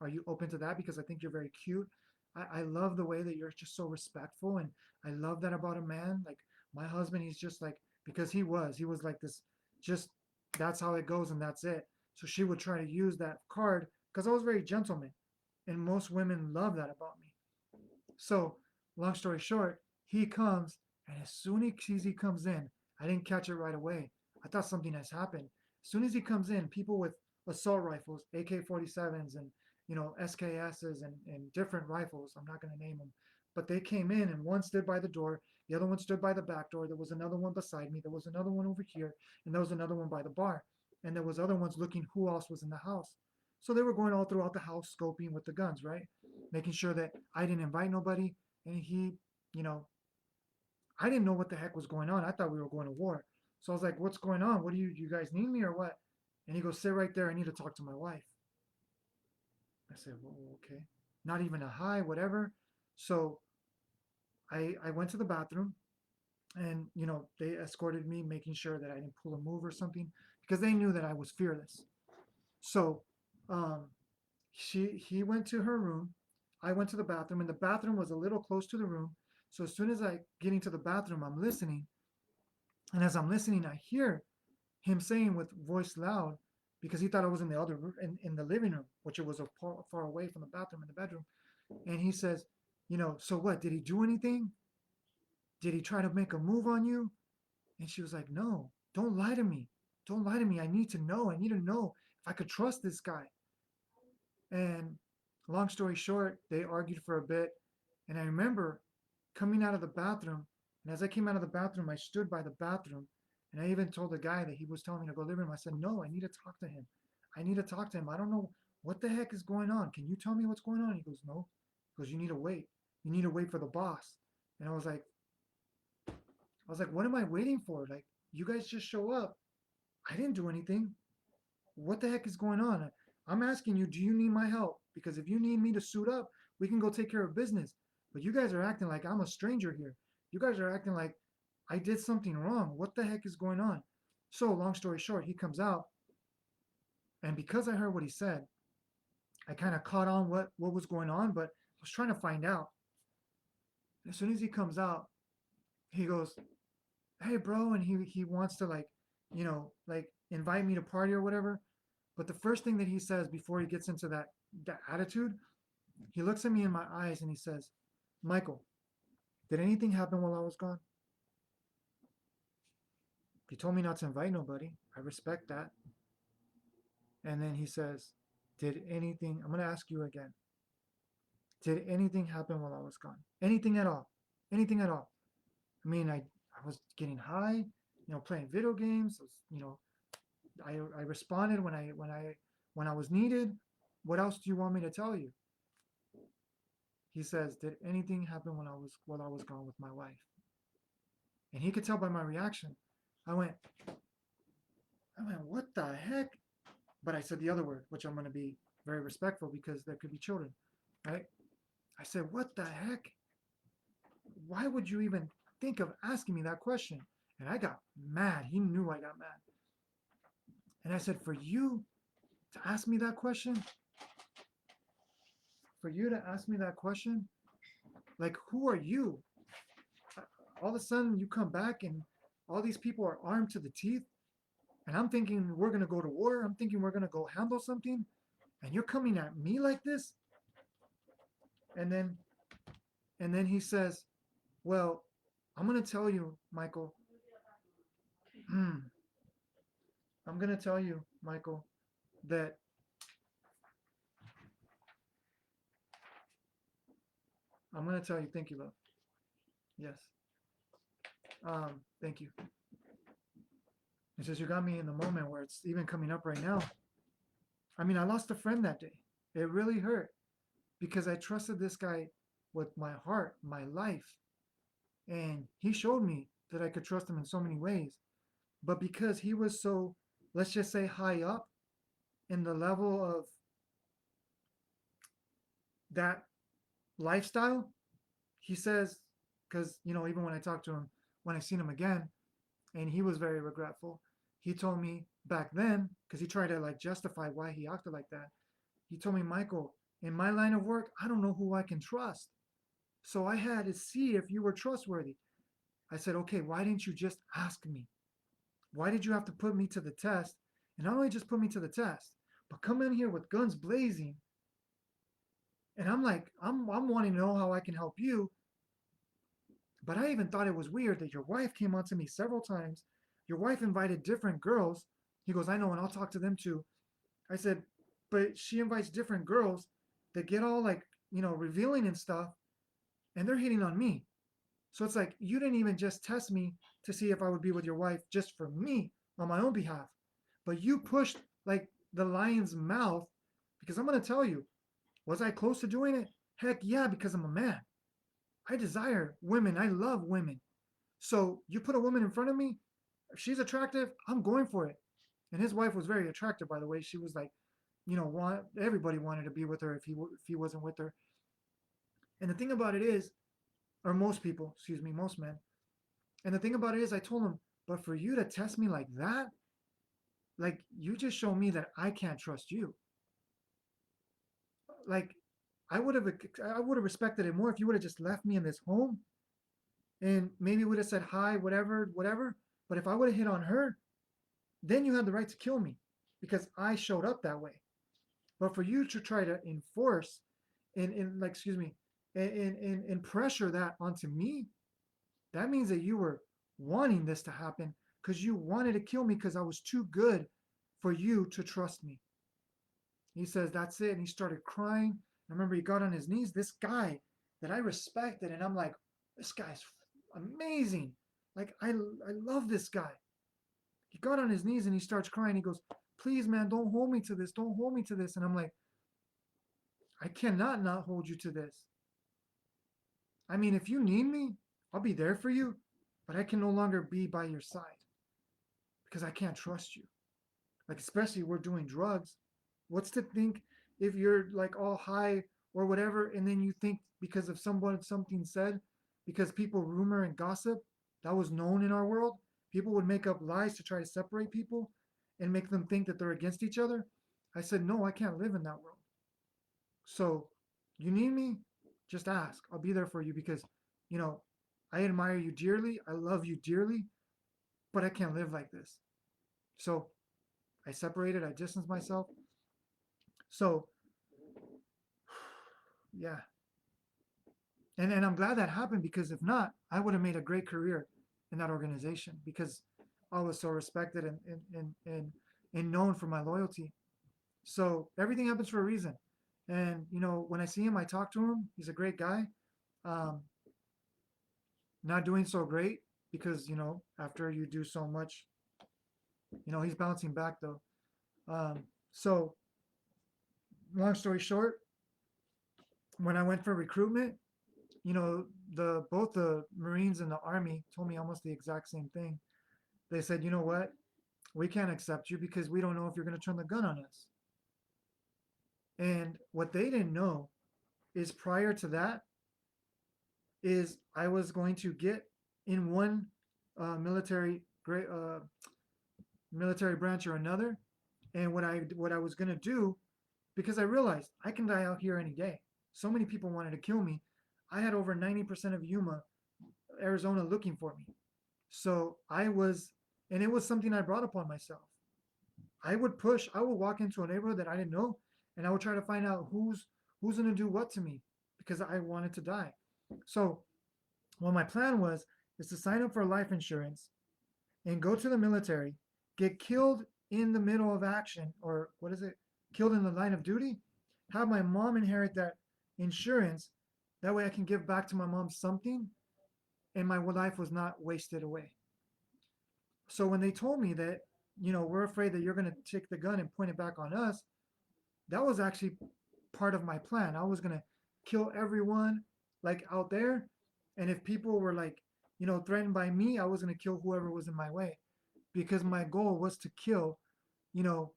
are you open to that? Because I think you're very cute. I love the way that you're just so respectful. And I love that about a man. Like my husband, he's just like, because he was like this, just that's how it goes and that's it. So she would try to use that card because I was very gentleman. And most women love that about me. So, long story short, he comes, and as soon as he comes in, I didn't catch it right away. I thought something has happened. As soon as he comes in, people with assault rifles, AK-47s, and SKSs and different rifles. I'm not going to name them, but they came in, and one stood by the door, the other one stood by the back door. There was another one beside me. There was another one over here, and there was another one by the bar. And there was other ones looking who else was in the house. So they were going all throughout the house, scoping with the guns, right? Making sure that I didn't invite nobody. And you know, I didn't know what the heck was going on. I thought we were going to war. So I was like, what's going on? What do you guys need me or what? And he goes, sit right there. I need to talk to my wife. I said, well, okay. Not even a hi, whatever. So I went to the bathroom and, they escorted me, making sure that I didn't pull a move or something because they knew that I was fearless. So um, he went to her room. I went to the bathroom, and the bathroom was a little close to the room. So as soon as I get into the bathroom, I'm listening, and as I'm listening, I hear him saying with voice loud, because he thought I was in the other room, in the living room, which it was far away from the bathroom in the bedroom. And he says, so what? Did he do anything? Did he try to make a move on you? And she was like, no, don't lie to me. Don't lie to me. I need to know. I need to know if I could trust this guy. And long story short, they argued for a bit. And I remember coming out of the bathroom. And as I came out of the bathroom, I stood by the bathroom. And I even told the guy that he was telling me to go live in him. I said, no, I need to talk to him. I need to talk to him. I don't know what the heck is going on. Can you tell me what's going on? He goes, no. He goes, you need to wait. You need to wait for the boss. And I was like, what am I waiting for? Like, you guys just show up. I didn't do anything. What the heck is going on? I'm asking you, do you need my help? Because if you need me to suit up, we can go take care of business. But you guys are acting like I'm a stranger here. You guys are acting like I did something wrong. What the heck is going on? So, long story short, he comes out, and because I heard what he said, I kind of caught on what was going on, but I was trying to find out. As soon as he comes out, he goes, "Hey, bro," and he wants to like invite me to party or whatever. But the first thing that he says before he gets into that attitude, he looks at me in my eyes and he says, "Michael, did anything happen while I was gone? You told me not to invite nobody. I respect that." And then he says, "Did anything, I'm going to ask you again, did anything happen while I was gone? Anything at all? Anything at all?" I mean, I was getting high, playing video games. I responded when I was needed. What else do you want me to tell you? He says, "Did anything happen while I was gone with my wife?" And he could tell by my reaction. I went, "What the heck?" But I said the other word, which I'm going to be very respectful because there could be children, right? I said, "What the heck? Why would you even think of asking me that question?" And I got mad. He knew I got mad. And I said, "For you to ask me that question? For you to ask me that question? Like, who are you? All of a sudden, you come back and all these people are armed to the teeth. And I'm thinking we're going to go to war. I'm thinking we're going to go handle something. And you're coming at me like this?" And then he says, "Well, I'm going to tell you, Michael. I'm going to tell you, Michael, that I'm going to tell you, thank you, love. Yes. Thank you." He says, "You got me in the moment where it's even coming up right now." I mean, I lost a friend that day. It really hurt because I trusted this guy with my heart, my life. And he showed me that I could trust him in so many ways. But because he was so, let's just say, high up in the level of that lifestyle, he says, because, even when I talk to him, when I seen him again, and he was very regretful. He told me back then, because he tried to like justify why he acted like that. He told me, Michael, in my line of work, I don't know who I can trust. So I had to see if you were trustworthy. I said, okay, why didn't you just ask me? Why did you have to put me to the test? And not only just put me to the test, but come in here with guns blazing. And I'm like, I'm wanting to know how I can help you. But I even thought it was weird that your wife came on to me several times. Your wife invited different girls. He goes, I know, and I'll talk to them too. I said, but she invites different girls that get all like, revealing and stuff, and they're hitting on me. So it's like, you didn't even just test me to see if I would be with your wife just for me on my own behalf. But you pushed like the lion's mouth because I'm going to tell you, was I close to doing it? Heck yeah, because I'm a man. I desire women. I love women. So you put a woman in front of me, if she's attractive, I'm going for it. And his wife was very attractive, by the way. She was like, everybody wanted to be with her if he wasn't with her. And the thing about it is, or most people, excuse me, most men. And the thing about it is, I told him, but for you to test me like that, like you just show me that I can't trust you. Like I would have respected it more if you would have just left me in this home and maybe would have said hi, whatever, whatever. But if I would have hit on her, then you had the right to kill me because I showed up that way. But for you to try to enforce and like excuse me and pressure that onto me, that means that you were wanting this to happen because you wanted to kill me because I was too good for you to trust me. He says, that's it. And he started crying. I remember he got on his knees. This guy that I respected, and I'm like, this guy's amazing. Like, I love this guy. He got on his knees and he starts crying. He goes, please, man, don't hold me to this. Don't hold me to this. And I'm like, I cannot not hold you to this. I mean, if you need me, I'll be there for you, but I can no longer be by your side because I can't trust you. Like, especially we're doing drugs. What's to think if you're like all high or whatever, and then you think because of someone something said, because people rumor and gossip that was known in our world, people would make up lies to try to separate people and make them think that they're against each other. I said, no, I can't live in that world. So you need me, just ask. I'll be there for you because, you know, I admire you dearly. I love you dearly, but I can't live like this. So I separated, I distanced myself. So yeah. And I'm glad that happened because if not, I would have made a great career in that organization because I was so respected and known for my loyalty. So everything happens for a reason. And when I see him, I talk to him. He's a great guy. Um, not doing so great because after you do so much, he's bouncing back though. So long story short, when I went for recruitment, the both the Marines and the Army told me almost the exact same thing. They said, you know what, we can't accept you because we don't know if you're going to turn the gun on us. And what they didn't know is prior to that is I was going to get in one military branch or another. And what I was going to do, because I realized I can die out here any day. So many people wanted to kill me. I had over 90% of Yuma, Arizona, looking for me. So and it was something I brought upon myself. I would walk into a neighborhood that I didn't know, and I would try to find out who's going to do what to me because I wanted to die. So what my plan was is to sign up for life insurance and go to the military, get killed in the middle of action, or what is it? Killed in the line of duty, have my mom inherit that insurance. That way I can give back to my mom something and my life was not wasted away. So when they told me that, we're afraid that you're going to take the gun and point it back on us, that was actually part of my plan. I was going to kill everyone like out there. And if people were like, threatened by me, I was going to kill whoever was in my way because my goal was to kill, you know,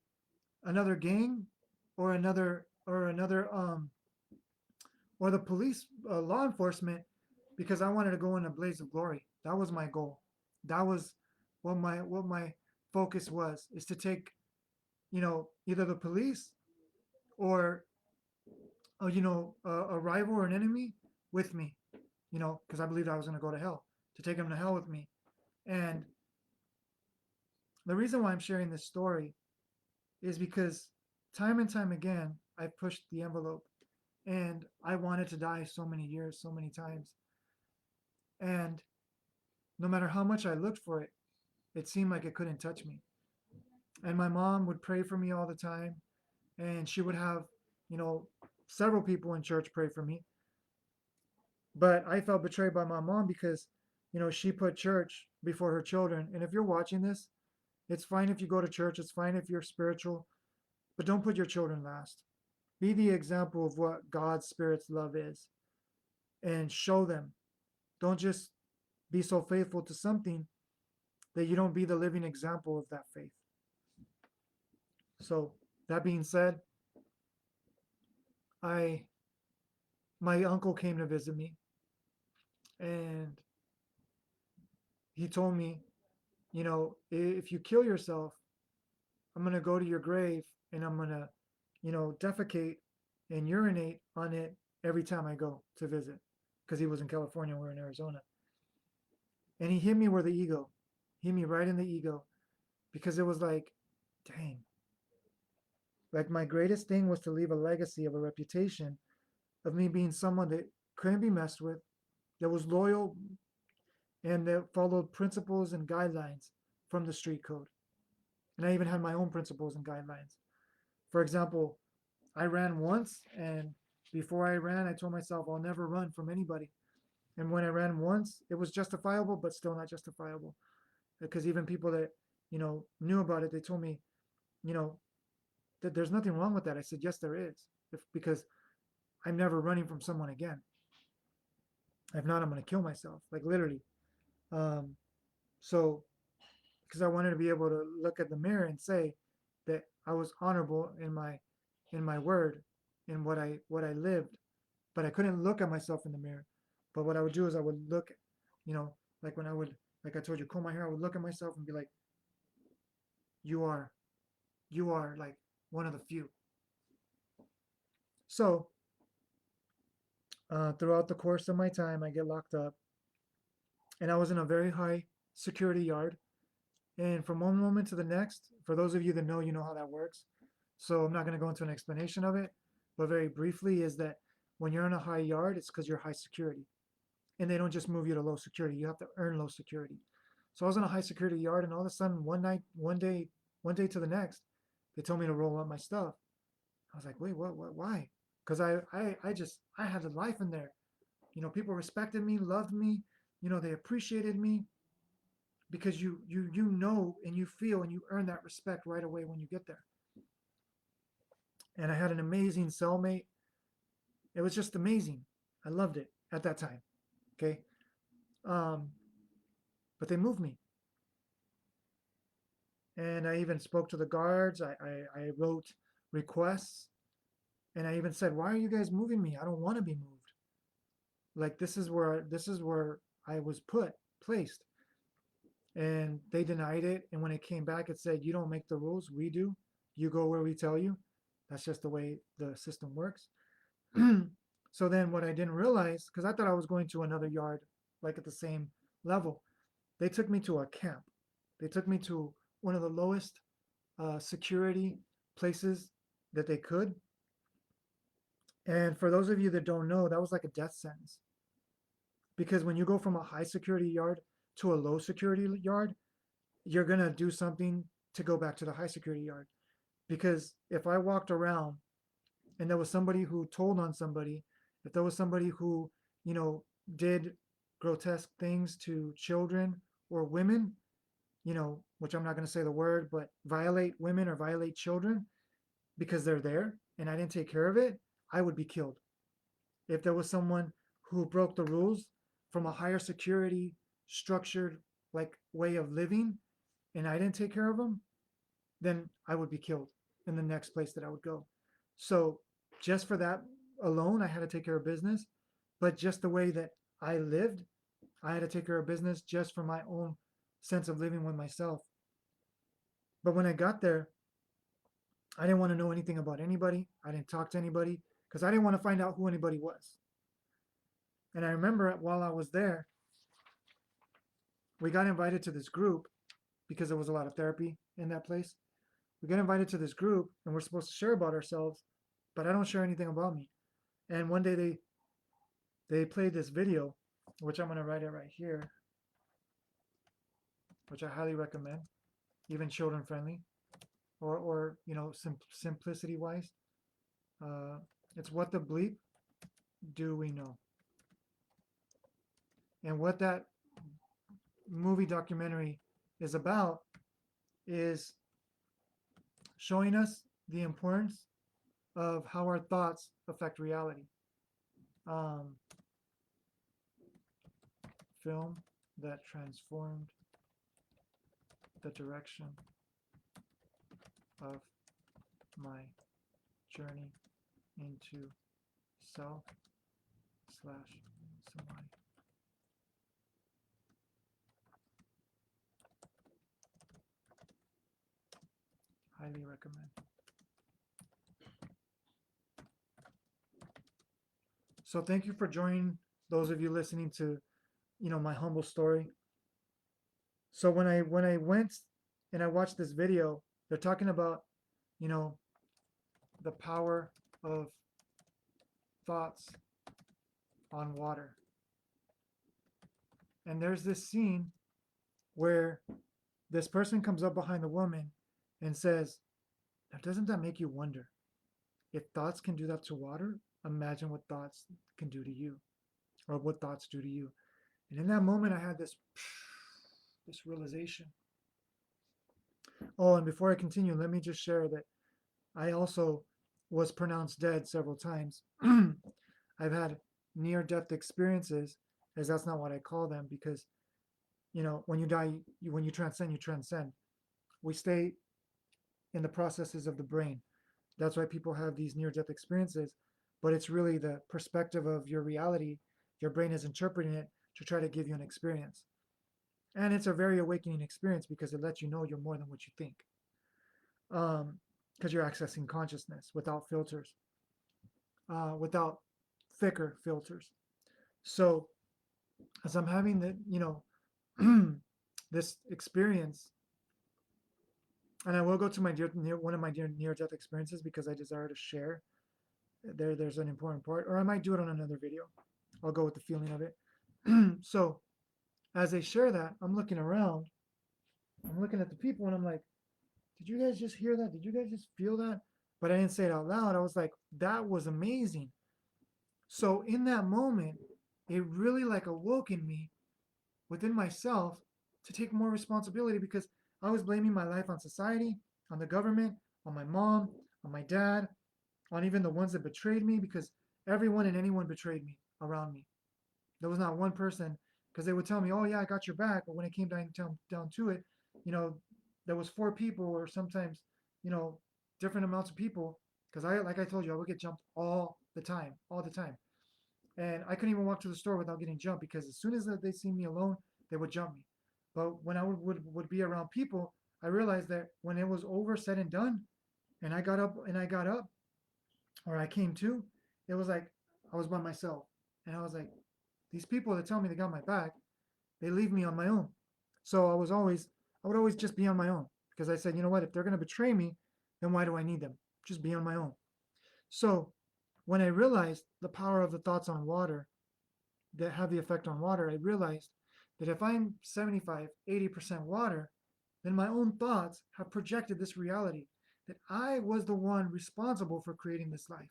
another gang or or the police, law enforcement, because I wanted to go in a blaze of glory. That was my goal. That was what my focus was is to take, either the police or a rival or an enemy with me, because I believed I was going to go to hell, to take them to hell with me. And the reason why I'm sharing this story is because time and time again, I've pushed the envelope and I wanted to die so many years, so many times. And no matter how much I looked for it, it seemed like it couldn't touch me. And my mom would pray for me all the time. And she would have, you know, several people in church pray for me. But I felt betrayed by my mom because, she put church before her children. And if you're watching this, it's fine if you go to church, it's fine if you're spiritual, but don't put your children last. Be the example of what God's Spirit's love is and show them. Don't just be so faithful to something that you don't be the living example of that faith. So, that being said, I my uncle came to visit me and he told me, if you kill yourself, I'm going to go to your grave and I'm going to, defecate and urinate on it every time I go to visit. Because he was in California, we're in Arizona. And he hit me where the ego, hit me right in the ego, because it was like, dang. Like my greatest thing was to leave a legacy of a reputation of me being someone that couldn't be messed with, that was loyal, and that followed principles and guidelines from the street code. And I even had my own principles and guidelines. For example, I ran once, and before I ran, I told myself I'll never run from anybody. And when I ran once, it was justifiable, but still not justifiable. Because even people that, knew about it, they told me, you know, that there's nothing wrong with that. I said, yes, there is. Because I'm never running from someone again. If not, I'm going to kill myself, like literally. Um, so, because I wanted to be able to look at the mirror and say that I was honorable in my word, in what I lived, but I couldn't look at myself in the mirror. But what I would do is I would look, you know, like when I would, like I told you, comb my hair, I would look at myself and be like, you are, you are like one of the few. So throughout the course of my time, I get locked up, and I was in a very high security yard. And from one moment to the next, for those of you that know, you know how that works. So I'm not going to go into an explanation of it, but very briefly is that when you're in a high yard, it's because you're high security. And they don't just move you to low security. You have to earn low security. So I was in a high security yard, and all of a sudden, one day to the next, they told me to roll up my stuff. I was like, wait, what, why? Because I had a life in there. People respected me, loved me. They appreciated me because you know and you feel and you earn that respect right away when you get there. And I had an amazing cellmate. It was just amazing. I loved it at that time. Okay. Um, but they moved me. And I even spoke to the guards. I wrote requests. And I even said, why are you guys moving me? I don't want to be moved. Like this is where I was placed. And they denied it. And when it came back, it said, you don't make the rules, we do. You go where we tell you. That's just the way the system works. So then what I didn't realize, because I thought I was going to another yard, like at the same level, they took me to a camp. They took me to one of the lowest security places that they could. And for those of you that don't know, that was like a death sentence. Because when you go from a high security yard to a low security yard, you're going to do something to go back to the high security yard. Because if I walked around and there was somebody who told on somebody, if there was somebody who, did grotesque things to children or women, which I'm not going to say the word, but violate women or violate children because they're there and I didn't take care of it, I would be killed. If there was someone who broke the rules from a higher security, structured like way of living and I didn't take care of them, then I would be killed in the next place that I would go. So just for that alone, I had to take care of business. But just the way that I lived, I had to take care of business just for my own sense of living with myself. But when I got there, I didn't want to know anything about anybody. I didn't talk to anybody because I didn't want to find out who anybody was. And I remember while I was there, we got invited to this group because there was a lot of therapy in that place. We got invited to this group and we're supposed to share about ourselves, but I don't share anything about me. And one day they played this video, which I'm gonna write it right here, which I highly recommend, even children friendly, or simplicity wise. Uh, it's What the Bleep Do We Know? And what that movie documentary is about is showing us the importance of how our thoughts affect reality. Um, Film that transformed the direction of my journey into self slash samadhi. Highly recommend. So thank you for joining, those of you listening to, my humble story. So when I went and I watched this video, they're talking about, you know, the power of thoughts on water. And there's this scene where this person comes up behind the woman and says, now, doesn't that make you wonder? If thoughts can do that to water, imagine what thoughts can do to you, or what thoughts do to you. And in that moment, I had this realization. Oh, and before I continue, let me just share that I also was pronounced dead several times. I've had near-death experiences, as that's not what I call them, because when you die, when you transcend, you transcend. We stay in the processes of the brain. That's why people have these near-death experiences, but it's really the perspective of your reality. Your brain is interpreting it to try to give you an experience. And it's a very awakening experience because it lets you know you're more than what you think. Because you're accessing consciousness without filters, without thicker filters. So as I'm having this experience, and I will go to one of my near-death experiences because I desire to share. There's an important part, or I might do it on another video. I'll go with the feeling of it. So as I share that, I'm looking around, I'm looking at the people, and I'm like, did you guys just hear that? Did you guys just feel that? But I didn't say it out loud. I was like, that was amazing. So in that moment, it really like awoke in me within myself to take more responsibility because I was blaming my life on society, on the government, on my mom, on my dad, on even the ones that betrayed me, because everyone and anyone betrayed me around me. There was not one person, because they would tell me, "Oh yeah, I got your back," but when it came down to it, you know, there was four people, or sometimes, you know, different amounts of people. Because like I told you, I would get jumped all the time, and I couldn't even walk to the store without getting jumped because as soon as they see me alone, they would jump me. But when I would be around people, I realized that when it was over, said and done, and I got up, or I came to, it was like I was by myself, and I was like, these people that tell me they got my back, they leave me on my own. So I would always just be on my own because I said, you know what, if they're gonna betray me, then why do I need them? Just be on my own. So when I realized the power of the thoughts on water that have the effect on water, I realized that if I'm 75, 80% water, then my own thoughts have projected this reality that I was the one responsible for creating this life.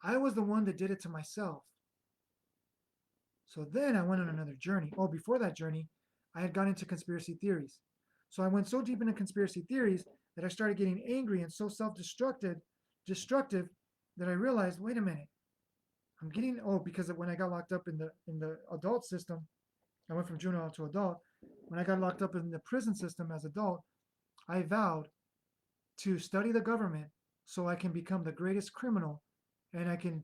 I was the one that did it to myself. So then I went on another journey. Oh, before that journey, I had gone into conspiracy theories. So I went so deep into conspiracy theories that I started getting angry and so destructive that I realized, wait a minute, because when I got locked up in the adult system, I went from juvenile to adult. When I got locked up in the prison system as adult, I vowed to study the government so I can become the greatest criminal, and I can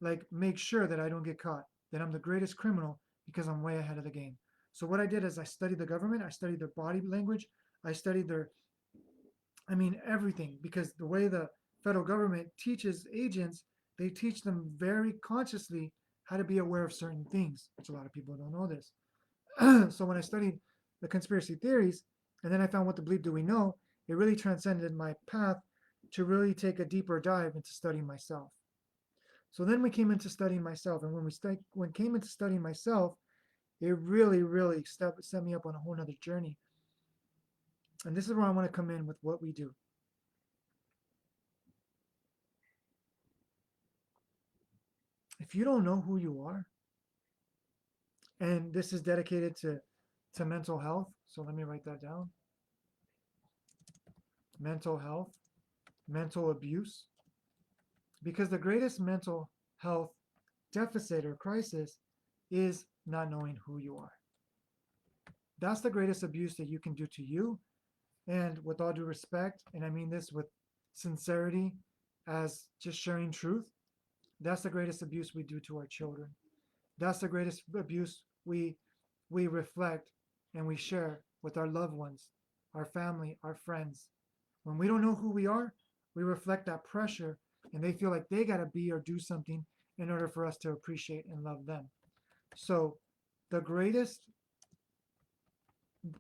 like make sure that I don't get caught, that I'm the greatest criminal because I'm way ahead of the game. So what I did is I studied the government, I studied their body language, I studied everything, because the way the federal government teaches agents, they teach them very consciously how to be aware of certain things, which a lot of people don't know this. So when I studied the conspiracy theories, and then I found what the bleep do we know, it really transcended my path to really take a deeper dive into studying myself. So then we came into studying myself, and when came into studying myself, it really, really set me up on a whole nother journey. And this is where I want to come in with what we do. If you don't know who you are, and this is dedicated to mental health, so let me write that down. Mental health, mental abuse, because the greatest mental health deficit or crisis is not knowing who you are. That's the greatest abuse that you can do to you. And with all due respect, and I mean this with sincerity, as just sharing truth, that's the greatest abuse we do to our children. That's the greatest abuse we reflect and we share with our loved ones, our family, our friends. When we don't know who we are, we reflect that pressure, and they feel like they got to be or do something in order for us to appreciate and love them. So the greatest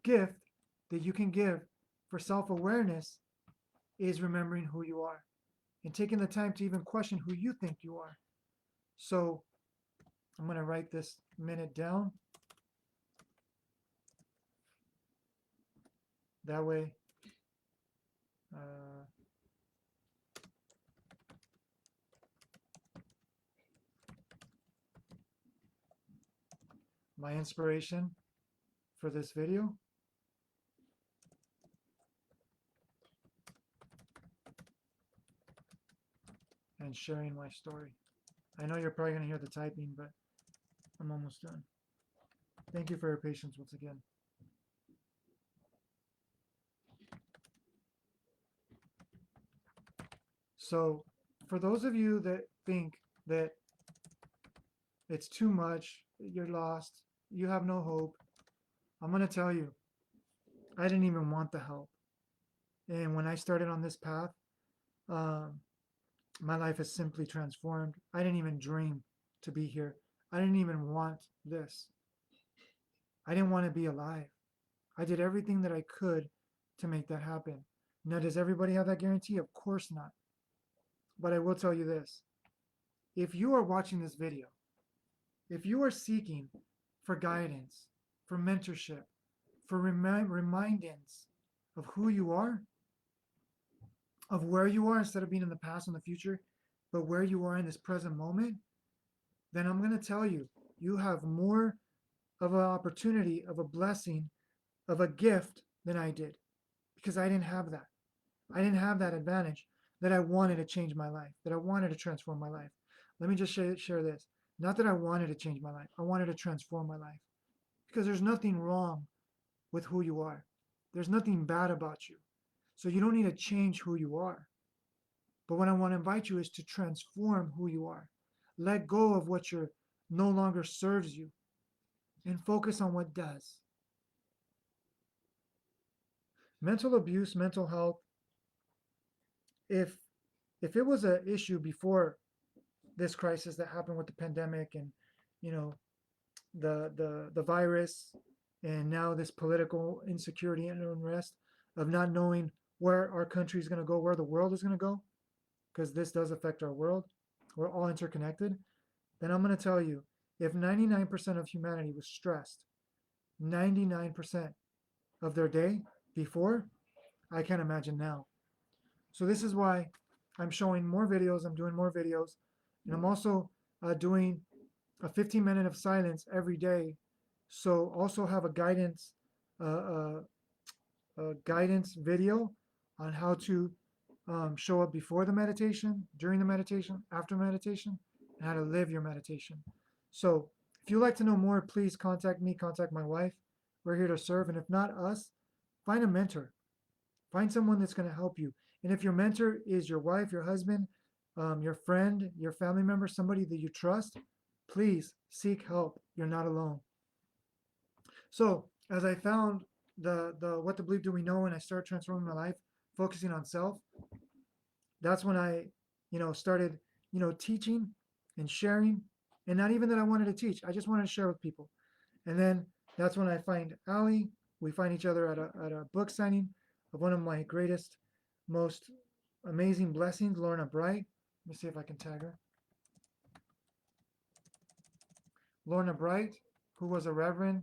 gift that you can give for self-awareness is remembering who you are and taking the time to even question who you think you are. So I'm going to write this minute down. That way, my inspiration for this video and sharing my story. I know you're probably going to hear the typing, but I'm almost done. Thank you for your patience once again. So, for those of you that think that it's too much, you're lost, you have no hope, I'm going to tell you, I didn't even want the help. And when I started on this path, my life has simply transformed. I didn't even dream to be here. I didn't even want this. I didn't want to be alive. I did everything that I could to make that happen. Now, does everybody have that guarantee? Of course not. But I will tell you this. If you are watching this video, if you are seeking for guidance, for mentorship, for remindance of who you are, of where you are instead of being in the past and the future, but where you are in this present moment, then I'm going to tell you, you have more of an opportunity, of a blessing, of a gift than I did, because I didn't have that. I didn't have that advantage that I wanted to change my life, that I wanted to transform my life. Let me just share this. Not that I wanted to change my life. I wanted to transform my life, because there's nothing wrong with who you are. There's nothing bad about you. So you don't need to change who you are. But what I want to invite you is to transform who you are. Let go of what you're no longer serves you and focus on what does. Mental abuse, mental health, if it was an issue before this crisis that happened with the pandemic and the virus, and now this political insecurity and unrest of not knowing where our country is going to go, where the world is going to go, because this does affect our world, we're all interconnected, then I'm going to tell you, if 99% of humanity was stressed 99% of their day before, I can't imagine now. So this is why I'm showing more videos, I'm doing more videos, and I'm also doing a 15-minute of silence every day. So also have a guidance video on how to show up before the meditation, during the meditation, after meditation, and how to live your meditation. So if you'd like to know more, please contact me, contact my wife. We're here to serve. And if not us, find a mentor. Find someone that's going to help you. And if your mentor is your wife, your husband, your friend, your family member, somebody that you trust, please seek help. You're not alone. So as I found the what to believe do we know, and I started transforming my life, focusing on self, that's when I, started, teaching and sharing. And not even that I wanted to teach, I just wanted to share with people. And then that's when I find Ali. We find each other at a book signing of one of my greatest, most amazing blessings, Lorna Bright. Let me see if I can tag her. Lorna Bright, who was a reverend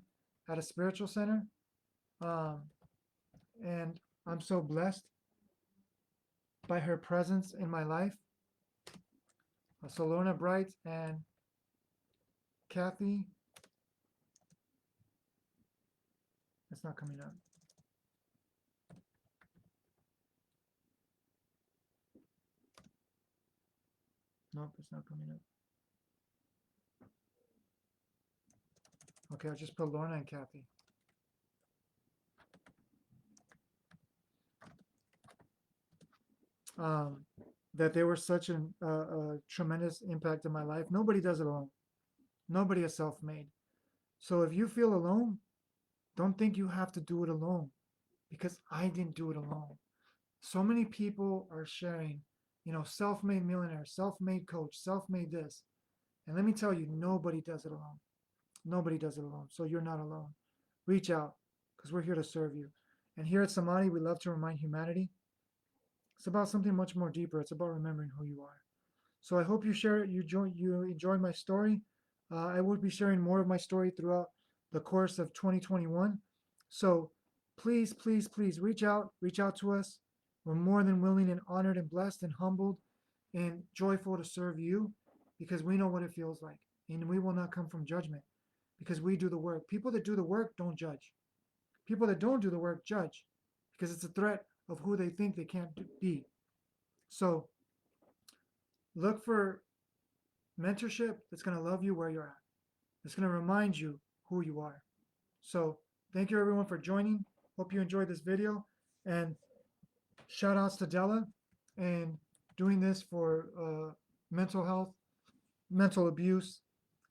at a spiritual center. Um, and I'm so blessed by her presence in my life. So Lorna Bright and Kathy. It's not coming up. Nope, it's not coming up. Okay, I'll just put Lorna and Kathy. Um, that they were such a tremendous impact in my life. Nobody does it alone. Nobody is self-made. So if you feel alone, don't think you have to do it alone, because I didn't do it alone. So many people are sharing, self-made millionaire, self-made coach, self-made this. And let me tell you, nobody does it alone. Nobody does it alone. So you're not alone. Reach out, because we're here to serve you. And here at Samadhi, we love to remind humanity it's about something much more deeper. It's about remembering who you are. So I hope you enjoy my story. I will be sharing more of my story throughout the course of 2021. So please, please, please reach out to us. We're more than willing and honored and blessed and humbled and joyful to serve you, because we know what it feels like. And we will not come from judgment, because we do the work. People that do the work don't judge. People that don't do the work judge, because it's a threat of who they think they can't be. So look for mentorship that's going to love you where you're at. It's going to remind you who you are. So thank you everyone for joining. Hope you enjoyed this video, and shout outs to Dela and doing this for mental health, mental abuse,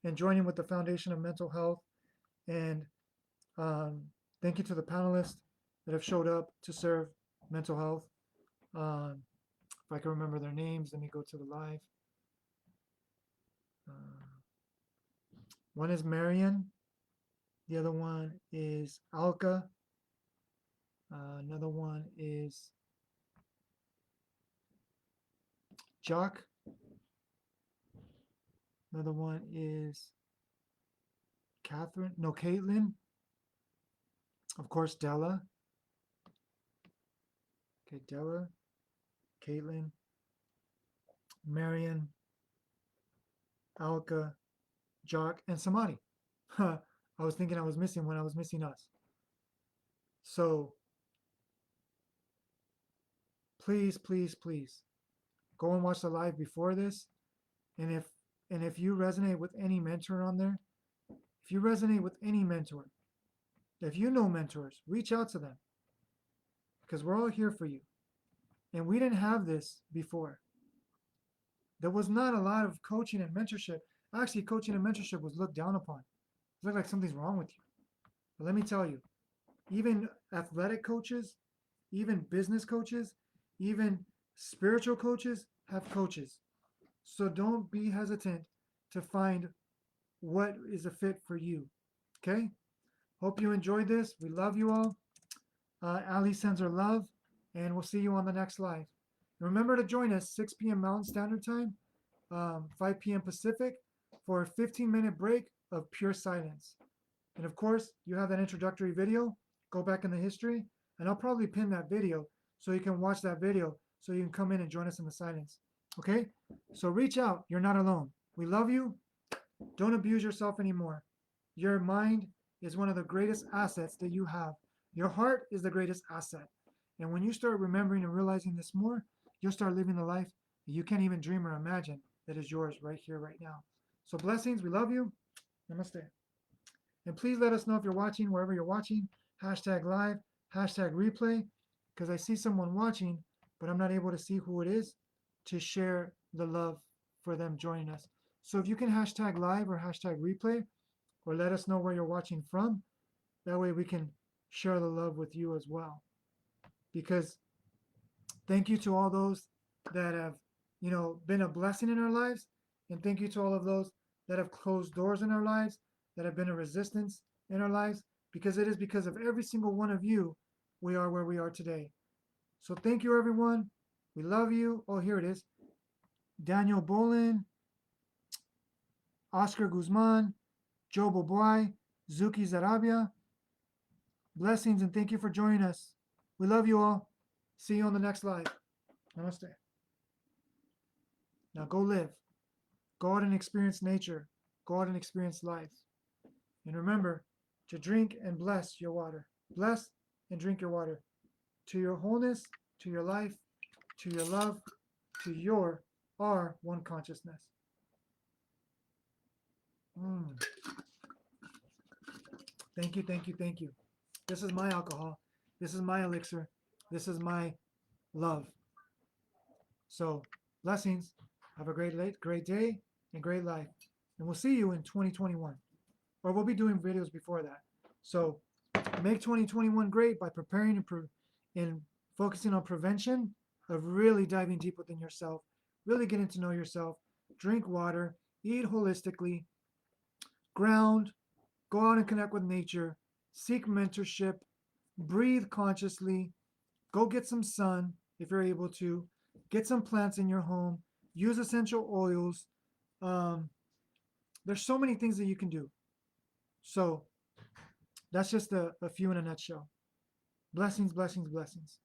and joining with the Foundation of Mental Health. And um, thank you to the panelists that have showed up to serve mental health. If I can remember their names, let me go to the live. Uh, one is Marion. The other one is Alka. Another one is Jock. Another one is Catherine. No, Caitlin. Of course, Dela. Okay, Dela, Caitlin, Marion, Alka, Jock, and Samadhi. I was thinking I was missing one. I was missing us. So please, please, please go and watch the live before this. And if you resonate with any mentor on there, if you resonate with any mentor, if you know mentors, reach out to them, because we're all here for you. And we didn't have this before. There was not a lot of coaching and mentorship. Actually, coaching and mentorship was looked down upon. It looked like something's wrong with you. But let me tell you, even athletic coaches, even business coaches, even spiritual coaches have coaches. So don't be hesitant to find what is a fit for you. Okay? Hope you enjoyed this. We love you all. Ali sends her love, and we'll see you on the next live. Remember to join us 6 p.m. Mountain Standard Time, 5 p.m. Pacific, for a 15-minute break of pure silence. And of course, you have that introductory video. Go back in the history, and I'll probably pin that video so you can watch that video, so you can come in and join us in the silence. Okay? So reach out. You're not alone. We love you. Don't abuse yourself anymore. Your mind is one of the greatest assets that you have. Your heart is the greatest asset. And when you start remembering and realizing this more, you'll start living the life that you can't even dream or imagine that is yours right here, right now. So blessings. We love you. Namaste. And please let us know if you're watching, wherever you're watching. Hashtag live, hashtag replay, because I see someone watching, but I'm not able to see who it is to share the love for them joining us. So if you can hashtag live or hashtag replay, or let us know where you're watching from, That way we can share the love with you as well. Because thank you to all those that have, been a blessing in our lives. And thank you to all of those that have closed doors in our lives, that have been a resistance in our lives, because it is because of every single one of you we are where we are today. So thank you, everyone. We love you. Oh, here it is. Daniel Bolin, Oscar Guzman, Joe Boboy, Zuki Zarabia. Blessings and thank you for joining us. We love you all. See you on the next live. Namaste. Now go live. Go out and experience nature. Go out and experience life. And remember to drink and bless your water. Bless and drink your water. To your wholeness, to your life, to your love, to our one consciousness. Thank you, thank you, thank you. This is my alcohol. This is my elixir. This is my love. So, blessings. Have a great day and great life. And we'll see you in 2021. Or we'll be doing videos before that. So, make 2021 great by preparing and focusing on prevention of really diving deep within yourself, really getting to know yourself, drink water, eat holistically, ground, go out and connect with nature, seek mentorship, breathe consciously, go get some sun if you're able to, get some plants in your home, use essential oils. There's so many things that you can do. So that's just a few in a nutshell. Blessings, blessings, blessings.